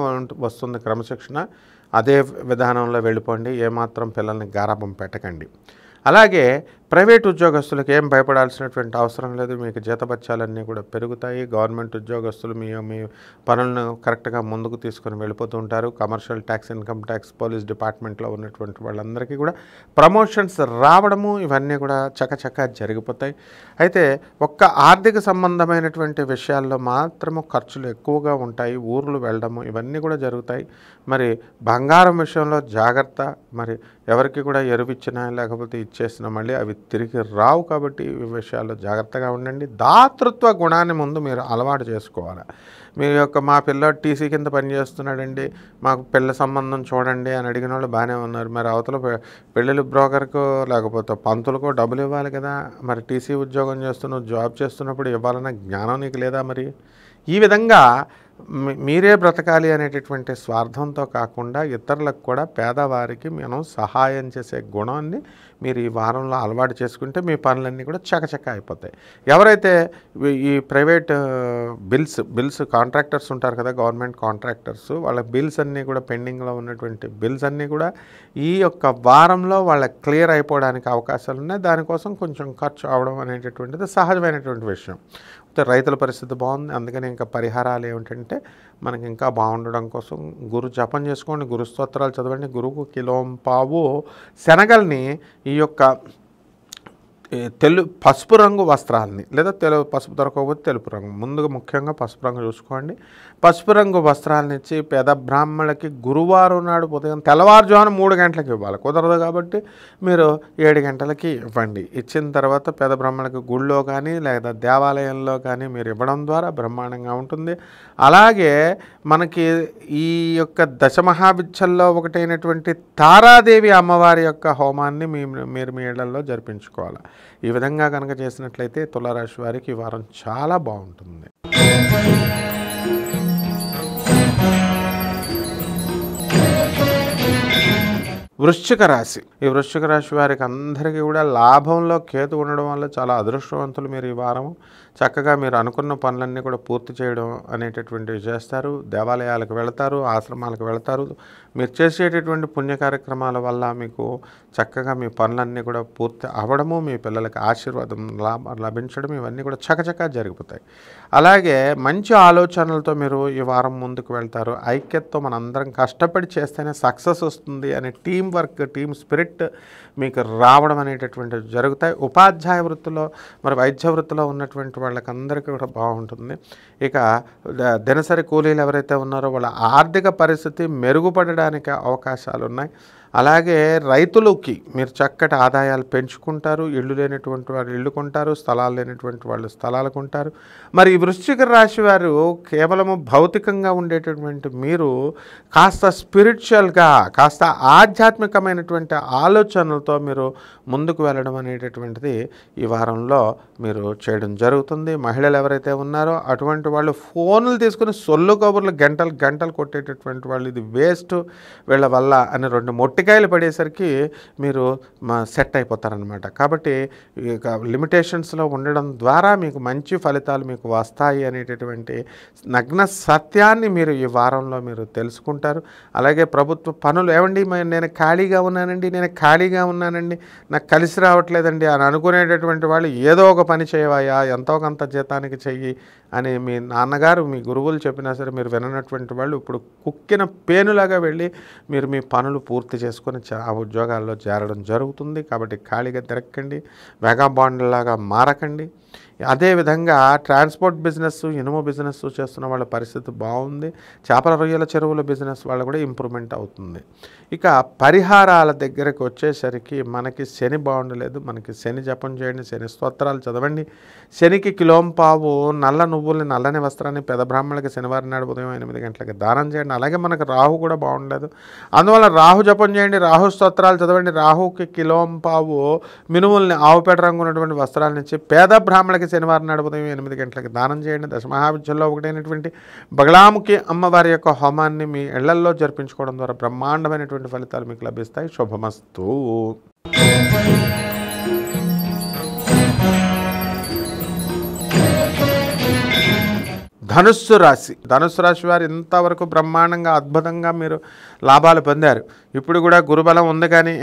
S1: వస్తుంది క్రమశిక్షణ. అదే విధానంలో వెళ్ళిపోండి. ఏమాత్రం పిల్లల్ని గారాబం పెట్టకండి. అలాగే ప్రైవేట్ ఉద్యోగస్తులకు ఏం భయపడాల్సినటువంటి అవసరం లేదు. మీకు జీతభత్యాలన్నీ కూడా పెరుగుతాయి. గవర్నమెంట్ ఉద్యోగస్తులు మీ పనులను కరెక్ట్గా ముందుకు తీసుకొని వెళ్ళిపోతూ ఉంటారు. Commercial tax, income tax, police డిపార్ట్మెంట్లో ఉన్నటువంటి వాళ్ళందరికీ కూడా ప్రమోషన్స్ రావడము, ఇవన్నీ కూడా చకచకా జరిగిపోతాయి. అయితే ఒక్క ఆర్థిక సంబంధమైనటువంటి విషయాల్లో మాత్రము ఖర్చులు ఎక్కువగా ఉంటాయి. ఊర్లు వెళ్ళడము, ఇవన్నీ కూడా జరుగుతాయి. మరి బంగారం విషయంలో జాగ్రత్త. మరి ఎవరికి కూడా ఎరువిచ్చినా లేకపోతే ఇచ్చేసినా మళ్ళీ అవి తిరిగి రావు. కాబట్టి ఈ విషయాల్లో జాగ్రత్తగా ఉండండి. దాతృత్వ గుణాన్ని ముందు మీరు అలవాటు చేసుకోవాలి. మీ యొక్క మా పిల్లోడు టీసీ కింద పనిచేస్తున్నాడండి, మాకు పెళ్ళి సంబంధం చూడండి అని అడిగిన వాళ్ళు బాగానే ఉన్నారు. మరి అవతల పెళ్ళిళ్ళ బ్రోకర్కో లేకపోతే పంతులకో డబ్బులు ఇవ్వాలి కదా. మరి టీసీ ఉద్యోగం చేస్తున్నావు, జాబ్ చేస్తున్నప్పుడు ఇవ్వాలన్న జ్ఞానం నీకు లేదా? మరి ఈ విధంగా మీరే బ్రతకాలి అనేటటువంటి స్వార్థంతో కాకుండా ఇతరులకు కూడా, పేదవారికి మనం సహాయం చేసే గుణాన్ని మీరు ఈ వారంలో అలవాటు చేసుకుంటే మీ పనులన్నీ కూడా చకచక అయిపోతాయి. ఎవరైతే ఈ ప్రైవేట్ బిల్స్ కాంట్రాక్టర్స్ ఉంటారు కదా, గవర్నమెంట్ కాంట్రాక్టర్స్, వాళ్ళ బిల్స్ అన్నీ కూడా పెండింగ్లో ఉన్నటువంటి బిల్స్ అన్నీ కూడా ఈ యొక్క వారంలో వాళ్ళకి క్లియర్ అయిపోవడానికి అవకాశాలు ఉన్నాయి. దానికోసం కొంచెం ఖర్చు అవడం అనేటటువంటిది సహజమైనటువంటి విషయం. రైతుల పరిస్థితి బాగుంది, అందుకని ఇంకా పరిహారాలు ఏమిటంటే మనకి ఇంకా బాగుండడం కోసం గురు జపం చేసుకోండి, గురు స్తోత్రాలు చదవండి. గురువుకు కిలోంపావు శనగల్ని ఈ యొక్క పసుపు రంగు వస్త్రాలని లేదా పసుపు దొరకకపోతే తెలుపు రంగు, ముందుగా ముఖ్యంగా పసుపు రంగు చూసుకోండి. పసుపు రంగు వస్త్రాలను ఇచ్చి పేద బ్రాహ్మణులకి గురువారం నాడు ఉదయం తెల్లవారుజామున 3 గంటలకు ఇవ్వాలి. కుదరదు కాబట్టి మీరు 7 గంటలకి ఇవ్వండి. ఇచ్చిన తర్వాత పేద బ్రాహ్మణులకి గుళ్ళో కానీ లేదా దేవాలయంలో కానీ మీరు ఇవ్వడం ద్వారా బ్రహ్మాండంగా ఉంటుంది. అలాగే మనకి ఈ యొక్క దశమహావిద్యల్లో ఒకటైనటువంటి తారాదేవి అమ్మవారి యొక్క హోమాన్ని మీరు మీ ఇళ్లలో జరిపించుకోవాలి. ఈ విధంగా కనుక చేసినట్లయితే తులారాశి వారికి ఈ వారం చాలా బాగుంటుంది. వృశ్చిక రాశి. ఈ వృశ్చిక రాశి వారికి అందరికీ కూడా లాభంలో కేతు ఉండడం వల్ల చాలా అదృష్టవంతులు మీరు ఈ వారం. చక్కగా మీరు అనుకున్న పనులన్నీ కూడా పూర్తి చేయడం అనేటటువంటివి చేస్తారు. దేవాలయాలకు వెళతారు, ఆశ్రమాలకు వెళతారు. మీరు చేసేటటువంటి పుణ్య కార్యక్రమాల వల్ల మీకు చక్కగా మీ పనులన్నీ కూడా పూర్తి అవ్వడము, మీ పిల్లలకి ఆశీర్వాదం లభించడం, ఇవన్నీ కూడా చకచకా జరిగిపోతాయి. అలాగే మంచి ఆలోచనలతో మీరు ఈ వారం ముందుకు వెళ్తారు. ఐక్యతతో మనందరం కష్టపడి చేస్తేనే సక్సెస్ వస్తుంది అనే టీం వర్క్, టీం స్పిరిట్ మీకు రావడం అనేటటువంటివి జరుగుతాయి. ఉపాధ్యాయ వృత్తిలో మరి వైద్య వృత్తిలో ఉన్నటువంటి వాళ్ళకందరికీ కూడా బాగుంటుంది. ఇక దినసరి కూలీలు ఎవరైతే ఉన్నారో వాళ్ళ ఆర్థిక పరిస్థితి మెరుగుపడడానికి అవకాశాలు ఉన్నాయి. అలాగే రైతులకి మీరు చక్కటి ఆదాయాలు పెంచుకుంటారు. ఇళ్ళు లేనటువంటి వారు ఇళ్ళు కొంటారు, స్థలాలు లేనటువంటి వాళ్ళు స్థలాలు కొంటారు. మరి ఈ వృశ్చిక రాశి వారు కేవలము భౌతికంగా ఉండేటటువంటి మీరు కాస్త స్పిరిచువల్గా, కాస్త ఆధ్యాత్మికమైనటువంటి ఆలోచనలతో మీరు ముందుకు వెళ్ళడం అనేటటువంటిది ఈ వారంలో మీరు చేయడం జరుగుతుంది. మహిళలు ఎవరైతే ఉన్నారో అటువంటి వాళ్ళు ఫోన్లు తీసుకుని సొల్లు కబుర్లు గంటలు కొట్టేటటువంటి వాళ్ళు ఇది వేస్ట్ వీళ్ళ వల్ల అని 2 మొట్టికాయలు పడేసరికి మీరు సెట్ అయిపోతారనమాట. కాబట్టి ఇక లిమిటేషన్స్లో ఉండడం ద్వారా మీకు మంచి ఫలితాలు మీకు వస్తాయి అనేటటువంటి నగ్న సత్యాన్ని మీరు ఈ వారంలో మీరు తెలుసుకుంటారు. అలాగే ప్రభుత్వ పనులు ఏమండి నేను ఖాళీగా ఉన్నానండి నాకు కలిసి రావట్లేదండి అని అనుకునేటటువంటి వాళ్ళు ఏదో ఒక పని చేయవయ్యా, ఎంతో కొంత జీతానికి చెయ్యి అని మీ నాన్నగారు మీ గురువులు చెప్పినా సరే మీరు విననటువంటి వాళ్ళు ఇప్పుడు కుక్కిన పేనులాగా వెళ్ళి మీరు మీ పనులు పూర్తి చేసుకొని ఆ ఉద్యోగాల్లో చేరడం జరుగుతుంది. కాబట్టి ఖాళీగా తిరగకండి, మెగా బాండ్లాగా మారకండి. అదేవిధంగా ట్రాన్స్పోర్ట్ బిజినెస్, ఇనుము బిజినెస్ చేస్తున్న వాళ్ళ పరిస్థితి బాగుంది. చేపల రొయ్యల చెరువుల బిజినెస్ వాళ్ళు కూడా ఇంప్రూవ్మెంట్ అవుతుంది. ఇక పరిహారాల దగ్గరకు వచ్చేసరికి మనకి శని బాగుండలేదు. మనకి శని జపం చేయండి, శని స్తోత్రాలు చదవండి. శనికి కిలోంపావు నల్ల నువ్వుల్ని, నల్లని వస్త్రాన్ని పేద బ్రాహ్మణులకి శనివారం నాడు ఉదయం 8 గంటలకి దానం చేయండి. అలాగే మనకు రాహు కూడా బాగుండలేదు, అందువల్ల రాహు జపం చేయండి, రాహు స్తోత్రాలు చదవండి. రాహుకి కిలోంపావు మినుముల్ని, ఆవుపేట రంగు ఉన్నటువంటి వస్త్రాలను ఇచ్చి పేద బ్రాహ్మణులకి శనివారం నాడు ఉదయం 8 గంటలకి దానం చేయండి. దశమహావిద్యల్లో ఒకటైనటువంటి బగళాముఖి అమ్మవారి యొక్క హోమాన్ని మీ ఇళ్లల్లో జరిపించుకోవడం ద్వారా బ్రహ్మాండమైనటువంటి ఫలితాలు మీకు లభిస్తాయి. శుభమస్తు. ధనుస్సు రాశి వారు ఇంతవరకు బ్రహ్మాండంగా అద్భుతంగా మీరు లాభాలు పొందారు. ఇప్పుడు కూడా గురుబలం ఉంది, కానీ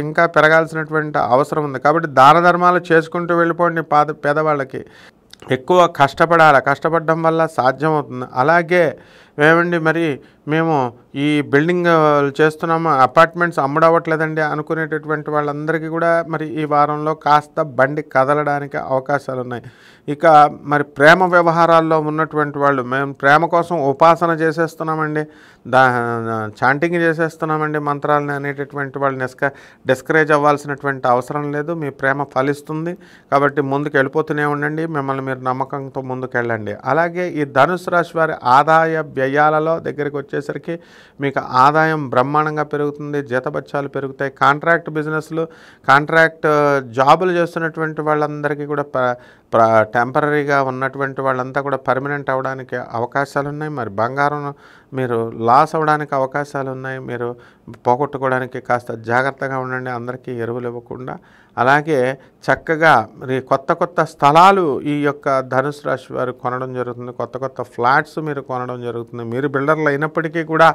S1: ఇంకా పెరగాల్సినటువంటి అవసరం ఉంది. కాబట్టి దాన ధర్మాలు చేసుకుంటూ వెళ్ళిపోండి. పేదవాళ్ళకి ఎక్కువ కష్టపడడం వల్ల సాధ్యమవుతుంది. అలాగే ఏమండి మరి మేము ఈ బిల్డింగ్ చేస్తున్నాము, అపార్ట్మెంట్స్ అమ్ముడవ్వట్లేదండి అనుకునేటటువంటి వాళ్ళందరికీ కూడా మరి ఈ వారంలో కాస్త బండి కదలడానికి అవకాశాలు ఉన్నాయి. ఇక మరి ప్రేమ వ్యవహారాల్లో ఉన్నటువంటి వాళ్ళు మేము ప్రేమ కోసం ఉపాసన చేసేస్తున్నామండి, చాంటింగ్ చేసేస్తున్నామండి మంత్రాలని అనేటటువంటి వాళ్ళు డిస్కరేజ్ అవ్వాల్సినటువంటి అవసరం లేదు. మీ ప్రేమ ఫలిస్తుంది. కాబట్టి ముందుకు వెళ్ళిపోతూనే ఉండండి. మిమ్మల్ని మీరు నమ్మకంతో ముందుకు వెళ్ళండి. అలాగే ఈ ధనుసు రాశి వారి ఆదాయ వ్యయాలలో దగ్గరికి వచ్చేసరికి మీకు ఆదాయం బ్రహ్మాండంగా పెరుగుతుంది, జీతబత్యాలు పెరుగుతాయి. కాంట్రాక్ట్ బిజినెస్లు, కాంట్రాక్ట్ జాబులు చేస్తున్నటువంటి వాళ్ళందరికీ కూడా టెంపరీగా ఉన్నటువంటి వాళ్ళంతా కూడా పర్మనెంట్ అవ్వడానికి అవకాశాలు ఉన్నాయి. మరి బంగారం మీరు లాస్ అవ్వడానికి అవకాశాలు ఉన్నాయి. మీరు పోగొట్టుకోవడానికి కాస్త జాగ్రత్తగా ఉండండి, అందరికీ ఎరువులు ఇవ్వకుండా. అలాగే చక్కగా మరి కొత్త స్థలాలు ఈ యొక్క ధనుసు రాశి వారు కొనడం జరుగుతుంది. కొత్త ఫ్లాట్స్ మీరు కొనడం జరుగుతుంది. మీరు బిల్డర్లు అయినప్పటికీ కూడా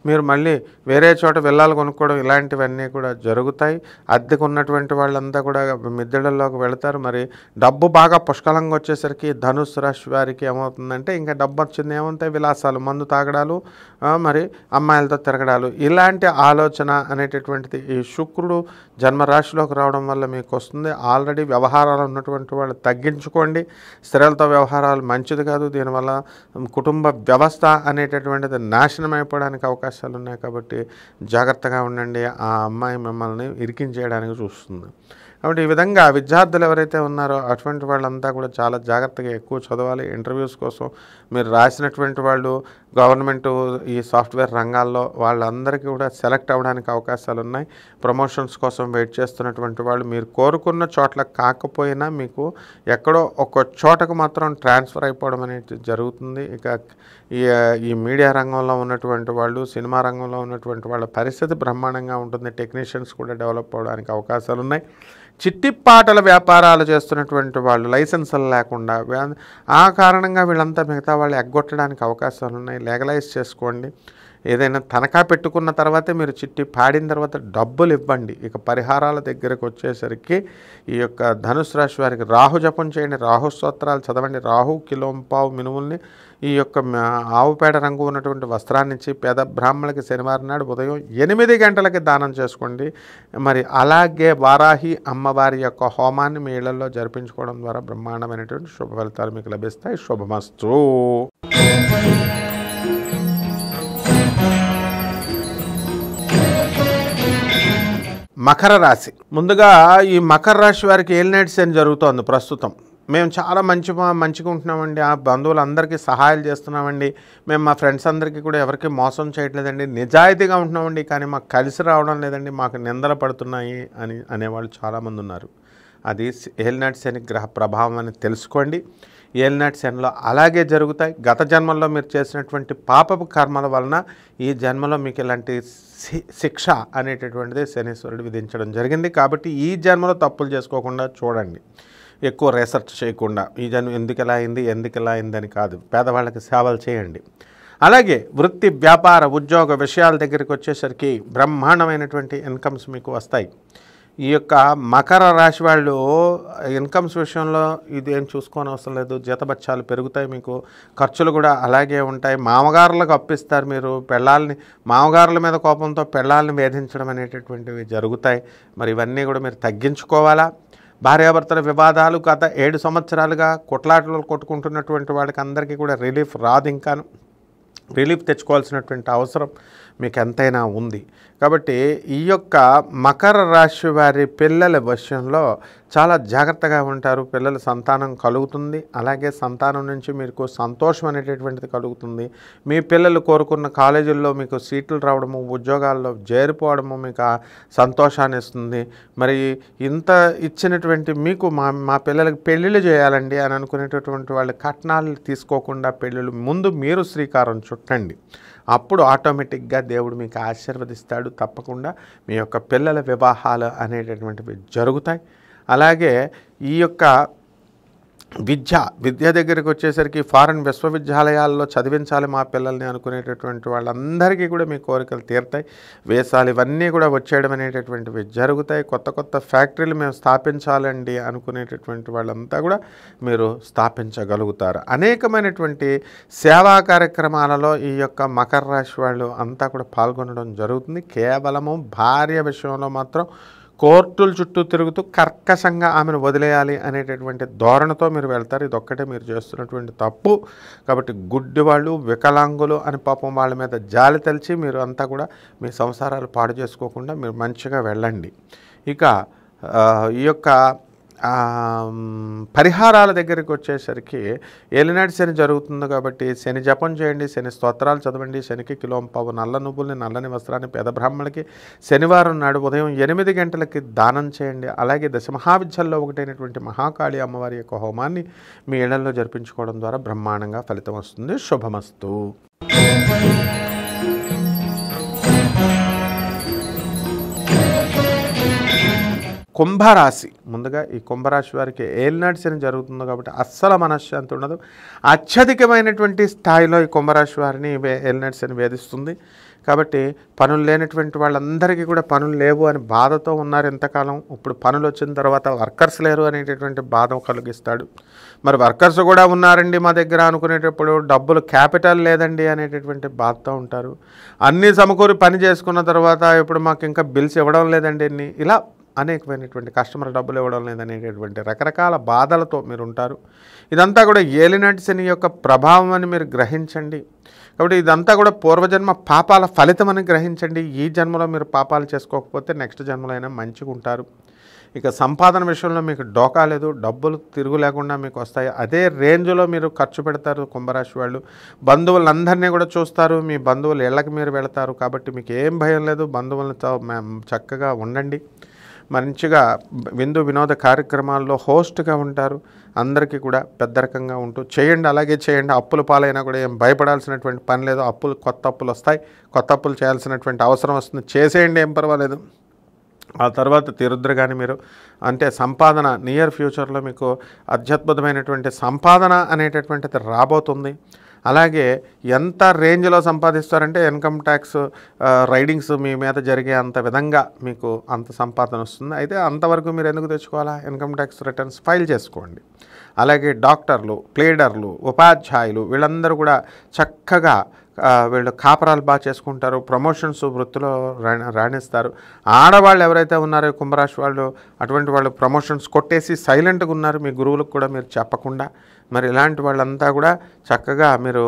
S1: మీరు మళ్ళీ వేరే చోట విల్లాలు కొనుక్కోవడం ఇలాంటివన్నీ కూడా జరుగుతాయి. అద్దెకు ఉన్నటువంటి వాళ్ళంతా కూడా మిద్దెళ్ళలోకి వెళతారు. మరి డబ్బు బాగా పుష్కలంగా వచ్చేసరికి ధనుస్సు రాశి వారికి ఏమవుతుందంటే ఇంకా డబ్బు వచ్చింది ఏమవుతాయి, విలాసాలు, మందు తాగడాలు, మరి అమ్మాయిలతో తిరగడాలు, ఇలాంటి ఆలోచన అనేటటువంటిది ఈ శుక్రుడు జన్మరాశిలోకి రావడం వల్ల మీకు వస్తుంది. ఆల్రెడీ వ్యవహారాలు ఉన్నటువంటి వాళ్ళు తగ్గించుకోండి. స్త్రీలతో వ్యవహారాలు మంచిది కాదు. దీనివల్ల కుటుంబ వ్యవస్థ అనేటటువంటిది నాశనం అయిపోవడానికి అవకాశాలు ఉన్నాయి. కాబట్టి జాగ్రత్తగా ఉండండి. ఆ అమ్మాయి మిమ్మల్ని ఇరికించేయడానికి చూస్తుంది. కాబట్టి ఈ విధంగా విద్యార్థులు ఎవరైతే ఉన్నారో అటువంటి వాళ్ళంతా కూడా చాలా జాగ్రత్తగా ఎక్కువ చదవాలి. ఇంటర్వ్యూస్ కోసం మీరు రాసినటువంటి వాళ్ళు గవర్నమెంట్ ఈ సాఫ్ట్వేర్ రంగాల్లో వాళ్ళందరికీ కూడా సెలెక్ట్ అవ్వడానికి అవకాశాలు ఉన్నాయి. ప్రమోషన్స్ కోసం వెయిట్ చేస్తున్నటువంటి వాళ్ళు మీరు కోరుకున్న చోట్ల కాకపోయినా మీకు ఎక్కడో ఒక చోటకు మాత్రం ట్రాన్స్ఫర్ అయిపోవడం అనేది జరుగుతుంది. ఇక ఈ మీడియా రంగంలో ఉన్నటువంటి వాళ్ళు, సినిమా రంగంలో ఉన్నటువంటి వాళ్ళ పరిస్థితి బ్రహ్మాండంగా ఉంటుంది. టెక్నీషియన్స్ కూడా డెవలప్ అవ్వడానికి అవకాశాలు ఉన్నాయి. చిట్టిపాటల వ్యాపారాలు చేస్తున్నటువంటి వాళ్ళు లైసెన్సులు లేకుండా ఆ కారణంగా వీళ్ళంతా మిగతా వాళ్ళు ఎగ్గొట్టడానికి అవకాశాలు ఉన్నాయి. లీగలైజ్ చేసుకోండి. ఏదైనా తనఖా పెట్టుకున్న తర్వాతే మీరు చిట్టి పాడిన తర్వాత డబ్బులు ఇవ్వండి. ఇక పరిహారాల దగ్గరకు వచ్చేసరికి ఈ యొక్క ధనుసు రాశి వారికి రాహు జపం చేయండి, రాహు స్తోత్రాలు చదవండి. రాహు కిలోంపావు మినుముల్ని ఈ యొక్క ఆవుపేడ రంగు ఉన్నటువంటి వస్త్రాన్ని ఇచ్చి పేద బ్రాహ్మణులకి శనివారం నాడు ఉదయం 8 గంటలకి దానం చేసుకోండి. మరి అలాగే వారాహి అమ్మవారి యొక్క హోమాన్ని మీ ఇళ్లలో జరిపించుకోవడం ద్వారా బ్రహ్మాండమైనటువంటి శుభ ఫలితాలు మీకు లభిస్తాయి. శుభమస్తు. మకర రాశి. ముందుగా ఈ మకర రాశి వారికి ఏలినాటి శని జరుగుతోంది ప్రస్తుతం. మేము చాలా మంచిగా ఉంటున్నామండి, ఆ బంధువులందరికీ సహాయాలు చేస్తున్నామండి, మేము మా ఫ్రెండ్స్ అందరికీ కూడా ఎవరికి మోసం చేయట్లేదండి, నిజాయితీగా ఉంటున్నామండి, కానీ మాకు కలిసి రావడం లేదండి, మాకు నిందలు పడుతున్నాయి అనేవాళ్ళు చాలామంది ఉన్నారు. అది ఏలినాటి శని గ్రహ ప్రభావం అని తెలుసుకోండి. ఏలినాటి శనిలో అలాగే జరుగుతాయి. గత జన్మల్లో మీరు చేసినటువంటి పాపపు కర్మల వలన ఈ జన్మలో మీకు ఇలాంటి శిక్ష అనేటటువంటిది శనీశ్వరుడు విధించడం జరిగింది. కాబట్టి ఈ జన్మలో తప్పులు చేసుకోకుండా చూడండి. ఎక్కువ రీసెర్చ్ చేయకుండా ఈ జన్మ ఎందుకు ఇలా అయింది అని కాదు, పేదవాళ్ళకి సేవలు చేయండి. అలాగే వృత్తి, వ్యాపార, ఉద్యోగ విషయాల దగ్గరికి వచ్చేసరికి బ్రహ్మాండమైనటువంటి ఇన్కమ్స్ మీకు వస్తాయి. ఈ యొక్క మకర రాశి వాళ్ళు ఇన్కమ్స్ విషయంలో ఇదేం చూసుకోని అవసరం లేదు. జీతబత్యాలు పెరుగుతాయి, మీకు ఖర్చులు కూడా అలాగే ఉంటాయి. మామగారులకు అప్పిస్తారు మీరు. మామగారుల మీద కోపంతో పెళ్ళాలని వేధించడం అనేటటువంటివి జరుగుతాయి. మరి ఇవన్నీ కూడా మీరు తగ్గించుకోవాలా. భార్యాభర్తల వివాదాలు గత 7 సంవత్సరాలుగా కొట్లాటలు కొట్టుకుంటున్నటువంటి వాళ్ళకి అందరికీ కూడా రిలీఫ్ రాదు. ఇంకాను రిలీఫ్ తెచ్చుకోవాల్సినటువంటి అవసరం మీకు ఎంతైనా ఉంది. కాబట్టి ఈ యొక్క మకర రాశి వారి పిల్లల విషయంలో చాలా జాగ్రత్తగా ఉంటారు. పిల్లల సంతానం కలుగుతుంది. అలాగే సంతానం నుంచి మీకు సంతోషం అనేటటువంటిది కలుగుతుంది. మీ పిల్లలు కోరుకున్న కాలేజీల్లో మీకు సీట్లు రావడము, ఉద్యోగాల్లో చేరిపోవడము మీకు సంతోషాన్ని ఇస్తుంది. మరి ఇంత ఇచ్చినటువంటి మీకు మా పిల్లలకి పెళ్ళిళ్ళు చేయాలండి అని అనుకునేటటువంటి వాళ్ళు కట్నాలు తీసుకోకుండా పెళ్ళిళ్ళు ముందు మీరు శ్రీకారం చుట్టండి. అప్పుడు ఆటోమేటిక్గా దేవుడు మీకు ఆశీర్వదిస్తాడు. తప్పకుండా మీ యొక్క పిల్లల వివాహాలు అనేటటువంటివి జరుగుతాయి. అలాగే ఈ యొక్క విద్య దగ్గరికి వచ్చేసరికి ఫారెన్ విశ్వవిద్యాలయాల్లో చదివించాలి మా పిల్లల్ని అనుకునేటటువంటి వాళ్ళందరికీ కూడా మీ కోరికలు తీరుతాయి. వేసాలు ఇవన్నీ కూడా వచ్చేయడం అనేటటువంటివి జరుగుతాయి. కొత్త ఫ్యాక్టరీలు మేము స్థాపించాలండి అనుకునేటటువంటి వాళ్ళంతా కూడా మీరు స్థాపించగలుగుతారు. అనేకమైనటువంటి సేవా కార్యక్రమాలలో ఈ యొక్క మకర రాశి వాళ్ళు అంతా కూడా పాల్గొనడం జరుగుతుంది. కేవలము భార్య విషయంలో మాత్రం కోర్టుల చుట్టూ తిరుగుతూ కర్కశంగా ఆమెను వదిలేయాలి అనేటటువంటి ధోరణితో మీరు వెళ్తారు. ఇదొక్కటే మీరు చేస్తున్నటువంటి తప్పు. కాబట్టి గుడ్డి వాళ్ళు, వికలాంగులు అని పాపం వాళ్ళ మీద జాలి తలిచి మీరు అంతా కూడా మీ సంసారాలు పాడు చేసుకోకుండా మీరు మంచిగా వెళ్ళండి. ఇక ఈ యొక్క పరిహారాల దగ్గరికి వచ్చేసరికి ఏలినాటి శని జరుగుతుంది కాబట్టి శని జపం చేయండి, శని స్తోత్రాలు చదవండి, శనికి కిలోంపావు నల్ల నువ్వుల్ని, నల్లని వస్త్రాన్ని పేద బ్రాహ్మణులకి శనివారం నాడు ఉదయం 8 గంటలకి దానం చేయండి. అలాగే దశమహావిద్యల్లో ఒకటైనటువంటి మహాకాళి అమ్మవారి యొక్క హోమాన్ని మీ ఇళ్లలో జరిపించుకోవడం ద్వారా బ్రహ్మాండంగా ఫలితం వస్తుంది. శుభమస్తు. కుంభరాశి. ముందుగా ఈ కుంభరాశి వారికి ఏలినాటి శని జరుగుతుంది కాబట్టి అస్సలు మనశ్శాంతి ఉండదు. అత్యధికమైనటువంటి స్థాయిలో ఈ కుంభరాశి వారిని ఏలినాటి శని వేధిస్తుంది. కాబట్టి పనులు లేనటువంటి వాళ్ళందరికీ కూడా పనులు లేవు అని బాధతో ఉన్నారు ఇంతకాలం. ఇప్పుడు పనులు వచ్చిన తర్వాత వర్కర్స్ లేరు అనేటటువంటి బాధ కలిగిస్తాడు. మరి వర్కర్స్ కూడా ఉన్నారండి మా దగ్గర అనుకునేటప్పుడు డబ్బులు క్యాపిటల్ లేదండి అనేటటువంటి బాధతో ఉంటారు. అన్నీ సమకూరి పని చేసుకున్న తర్వాత ఇప్పుడు మాకు ఇంకా బిల్స్ ఇవ్వడం లేదండి ఇలా అనేకమైనటువంటి కస్టమర్ డబ్బులు ఇవ్వడం లేదనేటటువంటి రకరకాల బాధలతో మీరు ఉంటారు. ఇదంతా కూడా ఏలినాటి శని యొక్క ప్రభావం అని మీరు గ్రహించండి. కాబట్టి ఇదంతా కూడా పూర్వజన్మ పాపాల ఫలితం అని గ్రహించండి. ఈ జన్మలో మీరు పాపాలు చేసుకోకపోతే నెక్స్ట్ జన్మలో అయినా మంచిగా ఉంటారు. ఇక సంపాదన విషయంలో మీకు డోకా లేదు, డబ్బులు తిరుగు లేకుండా మీకు వస్తాయి. అదే రేంజ్లో మీరు ఖర్చు పెడతారు కుంభరాశి వాళ్ళు. బంధువులందరినీ కూడా చూస్తారు, మీ బంధువులు ఇళ్ళకి మీరు వెళతారు. కాబట్టి మీకు ఏం భయం లేదు, బంధువులతో చక్కగా ఉండండి. మంచిగా విందు వినోద కార్యక్రమాల్లో హోస్ట్గా ఉంటారు. అందరికీ కూడా పెద్దరకంగా ఉంటూ చేయండి, అలాగే చేయండి. అప్పుల పాలైనా కూడా ఏం భయపడాల్సినటువంటి పని లేదు. కొత్త అప్పులు వస్తాయి, కొత్త అప్పులు చేయాల్సినటువంటి అవసరం వస్తుంది, చేసేయండి, ఏం పర్వాలేదు. ఆ తర్వాత తీరుద్ర కానీ మీరు అంటే సంపాదన నియర్ ఫ్యూచర్లో మీకు అత్యద్భుతమైనటువంటి సంపాదన అనేటటువంటిది రాబోతుంది. అలాగే ఎంత రేంజ్లో సంపాదిస్తారంటే ఇన్కమ్ ట్యాక్స్ రైడింగ్స్ మీ మీద జరిగే అంత విధంగా మీకు అంత సంపాదన వస్తుంది. అయితే అంతవరకు మీరు ఎందుకు తెచ్చుకోవాలా? ఇన్కమ్ ట్యాక్స్ రిటర్న్స్ ఫైల్ చేసుకోండి. అలాగే డాక్టర్లు, ప్లేడర్లు, ఉపాధ్యాయులు వీళ్ళందరూ కూడా చక్కగా వీళ్ళు కాపరాలు బాగా చేసుకుంటారు, ప్రమోషన్స్ వృత్తిలో రాణిస్తారు. ఆడవాళ్ళు ఎవరైతే ఉన్నారో కుంభరాశి వాళ్ళు, అటువంటి వాళ్ళు ప్రమోషన్స్ కొట్టేసి సైలెంట్గా ఉన్నారు, మీ గురువులకు కూడా మీరు చెప్పకుండా. మరి ఇలాంటి వాళ్ళంతా కూడా చక్కగా మీరు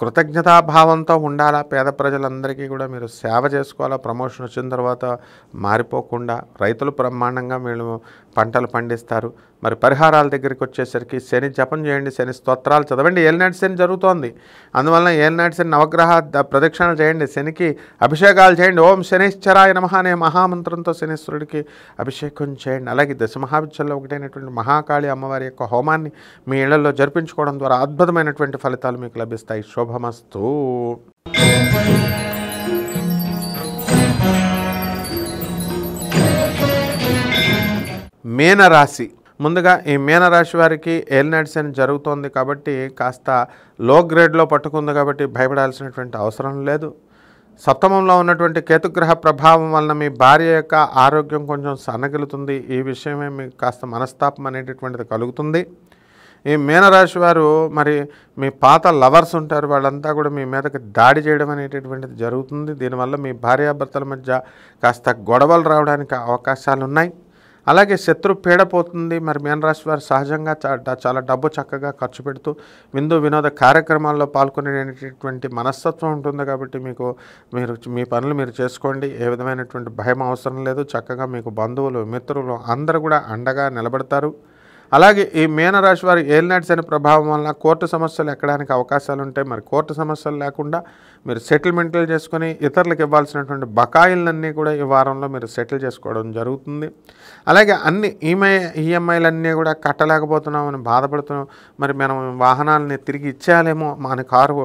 S1: కృతజ్ఞతాభావంతో ఉండాలా. పేద ప్రజలందరికీ కూడా మీరు సేవ చేసుకోవాలా. ప్రమోషన్ వచ్చిన తర్వాత మారిపోకుండా. రైతులు బ్రహ్మాండంగా వీళ్ళు పంటలు పండిస్తారు. మరి పరిహారాల దగ్గరికి వచ్చేసరికి శని జపం చేయండి, శని స్తోత్రాలు చదవండి. ఏలినాటి శని జరుగుతోంది, అందువలన ఏలినాటి శని నవగ్రహ ప్రదక్షిణలు చేయండి, శనికి అభిషేకాలు చేయండి. ఓం శనిశ్చరాయ నమః అనే మహామంత్రంతో శనీశ్వరుడికి అభిషేకం చేయండి. అలాగే దశమహావిద్యల్లో ఒకటైనటువంటి మహాకాళి అమ్మవారి యొక్క హోమాన్ని మీ ఇళ్లలో జరిపించుకోవడం ద్వారా అద్భుతమైనటువంటి ఫలితాలు మీకు లభిస్తాయి. శుభమస్తు. మీనరాశి. ముందుగా ఈ మీనరాశి వారికి ఏలినాటి శని జరుగుతోంది కాబట్టి కాస్త లో గ్రేడ్లో పట్టుకుంది కాబట్టి భయపడాల్సినటువంటి అవసరం లేదు. సప్తమంలో ఉన్నటువంటి కేతుగ్రహ ప్రభావం వలన మీ భార్య యొక్క ఆరోగ్యం కొంచెం సన్నగిలుతుంది. ఈ విషయమే మీకు కాస్త మనస్తాపం అనేటటువంటిది కలుగుతుంది. ఈ మీనరాశి వారు మరి మీ పాత లవర్స్ ఉంటారు, వాళ్ళంతా కూడా మీ మీదకి దాడి చేయడం అనేటటువంటిది జరుగుతుంది. దీనివల్ల మీ భార్యాభర్తల మధ్య కాస్త గొడవలు రావడానికి అవకాశాలు ఉన్నాయి. అలాగే శత్రు పీడ పోతుంది. మరి మీనరాశి వారు సహజంగా చాలా డబ్బు చక్కగా ఖర్చు పెడుతూ విందు వినోద కార్యక్రమాల్లో పాల్గొనేటటువంటి మనస్తత్వం ఉంటుంది కాబట్టి మీరు మీ పనులు మీరు చేసుకోండి. ఏ విధమైనటువంటి భయం అవసరం లేదు. చక్కగా మీకు బంధువులు, మిత్రులు అందరూ కూడా అండగా నిలబడతారు. అలాగే ఈ మీనరాశి వారి ఏలినాటి శని ప్రభావం వలన కోర్టు సమస్యలు ఎక్కడానికి అవకాశాలు ఉంటాయి. మరి కోర్టు సమస్యలు లేకుండా మీరు సెటిల్మెంట్లు చేసుకొని ఇతరులకు ఇవ్వాల్సినటువంటి బకాయిలన్నీ కూడా ఈ వారంలో మీరు సెటిల్ చేసుకోవడం జరుగుతుంది. అలాగే అన్ని ఈఎంఐలన్నీ కూడా కట్టలేకపోతున్నామని బాధపడుతున్నాం. మరి మనం వాహనాలని తిరిగి ఇచ్చేయాలేమో, మన కారు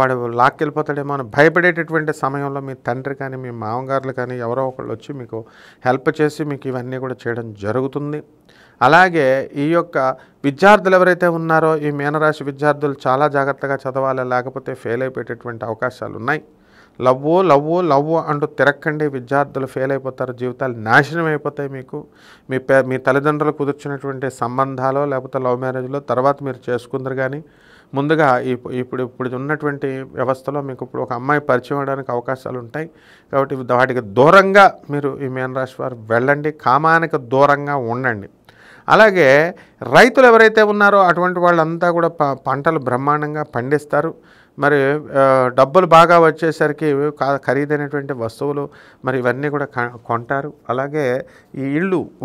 S1: వాడు లాక్కెళ్ళిపోతాడేమో అని భయపడేటటువంటి సమయంలో మీ తండ్రి కానీ మీ మామగారులు కానీ ఎవరో ఒకళ్ళు వచ్చి మీకు హెల్ప్ చేసి మీకు ఇవన్నీ కూడా చేయడం జరుగుతుంది. అలాగే ఈ యొక్క విద్యార్థులు ఎవరైతే ఉన్నారో ఈ మీనరాశి విద్యార్థులు చాలా జాగ్రత్తగా చదవాలి, లేకపోతే ఫెయిల్ అయిపోయేటటువంటి అవకాశాలు ఉన్నాయి. లవ్వు లవ్వు లవ్వు అంటూ తిరక్కండి, విద్యార్థులు ఫెయిల్ అయిపోతారు, జీవితాలు నాశనం అయిపోతాయి. మీ తల్లిదండ్రులు కుదుర్చున్నటువంటి సంబంధాలు లేకపోతే లవ్ మ్యారేజ్లో తర్వాత మీరు చేసుకుందరు. కానీ ముందుగా ఇప్పుడు ఉన్నటువంటి వ్యవస్థలో మీకు ఇప్పుడు ఒక అమ్మాయి పరిచయం అవడానికి అవకాశాలు ఉంటాయి. కాబట్టి వాటికి దూరంగా మీరు ఈ మీనరాశి వారు వెళ్ళండి, కామానికి దూరంగా ఉండండి. అలాగే రైతులు ఎవరైతే ఉన్నారో అటువంటి వాళ్ళంతా కూడా పంటలు బ్రహ్మాండంగా పండిస్తారు. మరి డబ్బులు బాగా వచ్చేసరికి ఖరీదైనటువంటి వస్తువులు మరి ఇవన్నీ కూడా కొంటారు. అలాగే ఈ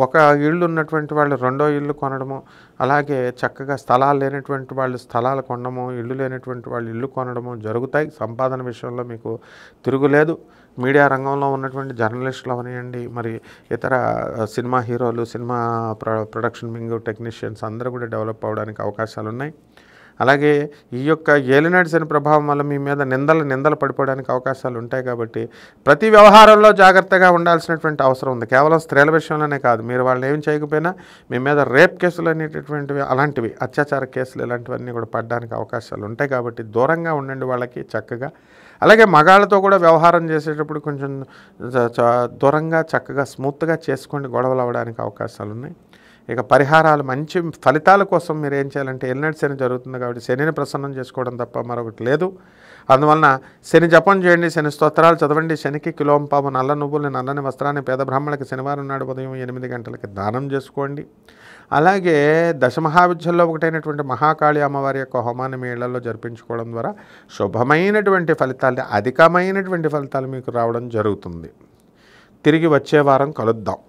S1: ఒక ఇళ్ళు ఉన్నటువంటి వాళ్ళు రెండో ఇల్లు కొనడము, అలాగే చక్కగా స్థలాలు లేనటువంటి వాళ్ళు స్థలాలు కొనడము, ఇల్లు లేనటువంటి వాళ్ళు ఇల్లు కొనడము జరుగుతాయి. సంపాదన విషయంలో మీకు తిరుగులేదు. మీడియా రంగంలో ఉన్నటువంటి జర్నలిస్టులు అవనివ్వండి, మరి ఇతర సినిమా హీరోలు, సినిమా ప్రొడక్షన్ వింగ్ టెక్నీషియన్స్ అందరూ కూడా డెవలప్ అవ్వడానికి అవకాశాలు ఉన్నాయి. అలాగే ఈ యొక్క ఏలినాటి శని ప్రభావం వల్ల మీ మీద నిందలు పడిపోవడానికి అవకాశాలు ఉంటాయి. కాబట్టి ప్రతి వ్యవహారంలో జాగ్రత్తగా ఉండాల్సినటువంటి అవసరం ఉంది. కేవలం స్త్రీల విషయంలోనే కాదు, మీరు వాళ్ళని ఏం చేయకపోయినా మీ మీద రేప్ కేసులు అనేటటువంటివి, అలాంటివి అత్యాచార కేసులు ఇలాంటివన్నీ కూడా పడడానికి అవకాశాలు ఉంటాయి. కాబట్టి దూరంగా ఉండండి వాళ్ళకి చక్కగా. అలాగే మగాళ్ళతో కూడా వ్యవహారం చేసేటప్పుడు కొంచెం దూరంగా చక్కగా స్మూత్గా చేసుకోండి, గొడవలు అవ్వడానికి అవకాశాలు ఉన్నాయి. ఇక పరిహారాలు, మంచి ఫలితాల కోసం మీరు ఏం చేయాలంటే, ఎల్నెట్ శని జరుగుతుంది కాబట్టి శనిని ప్రసన్నం చేసుకోవడం తప్ప మరొకటి లేదు. అందువలన శని జపం చేయండి, శని స్తోత్రాలు చదవండి, శనికి కిలోంపావు నల్ల నువ్వుల్ని, నల్లని వస్త్రాన్ని పేద బ్రాహ్మణులకి శనివారం నాడు ఉదయం 8 గంటలకి దానం చేసుకోండి. అలాగే దశమహావిద్యల్లో ఒకటైనటువంటి మహాకాళి అమ్మవారి యొక్క హోమాన్ని మీ ఇళ్లలో జరిపించుకోవడం ద్వారా శుభమైనటువంటి ఫలితాలు, అధికమైనటువంటి ఫలితాలు మీకు రావడం జరుగుతుంది. తిరిగి వచ్చే వారం కలుద్దాం.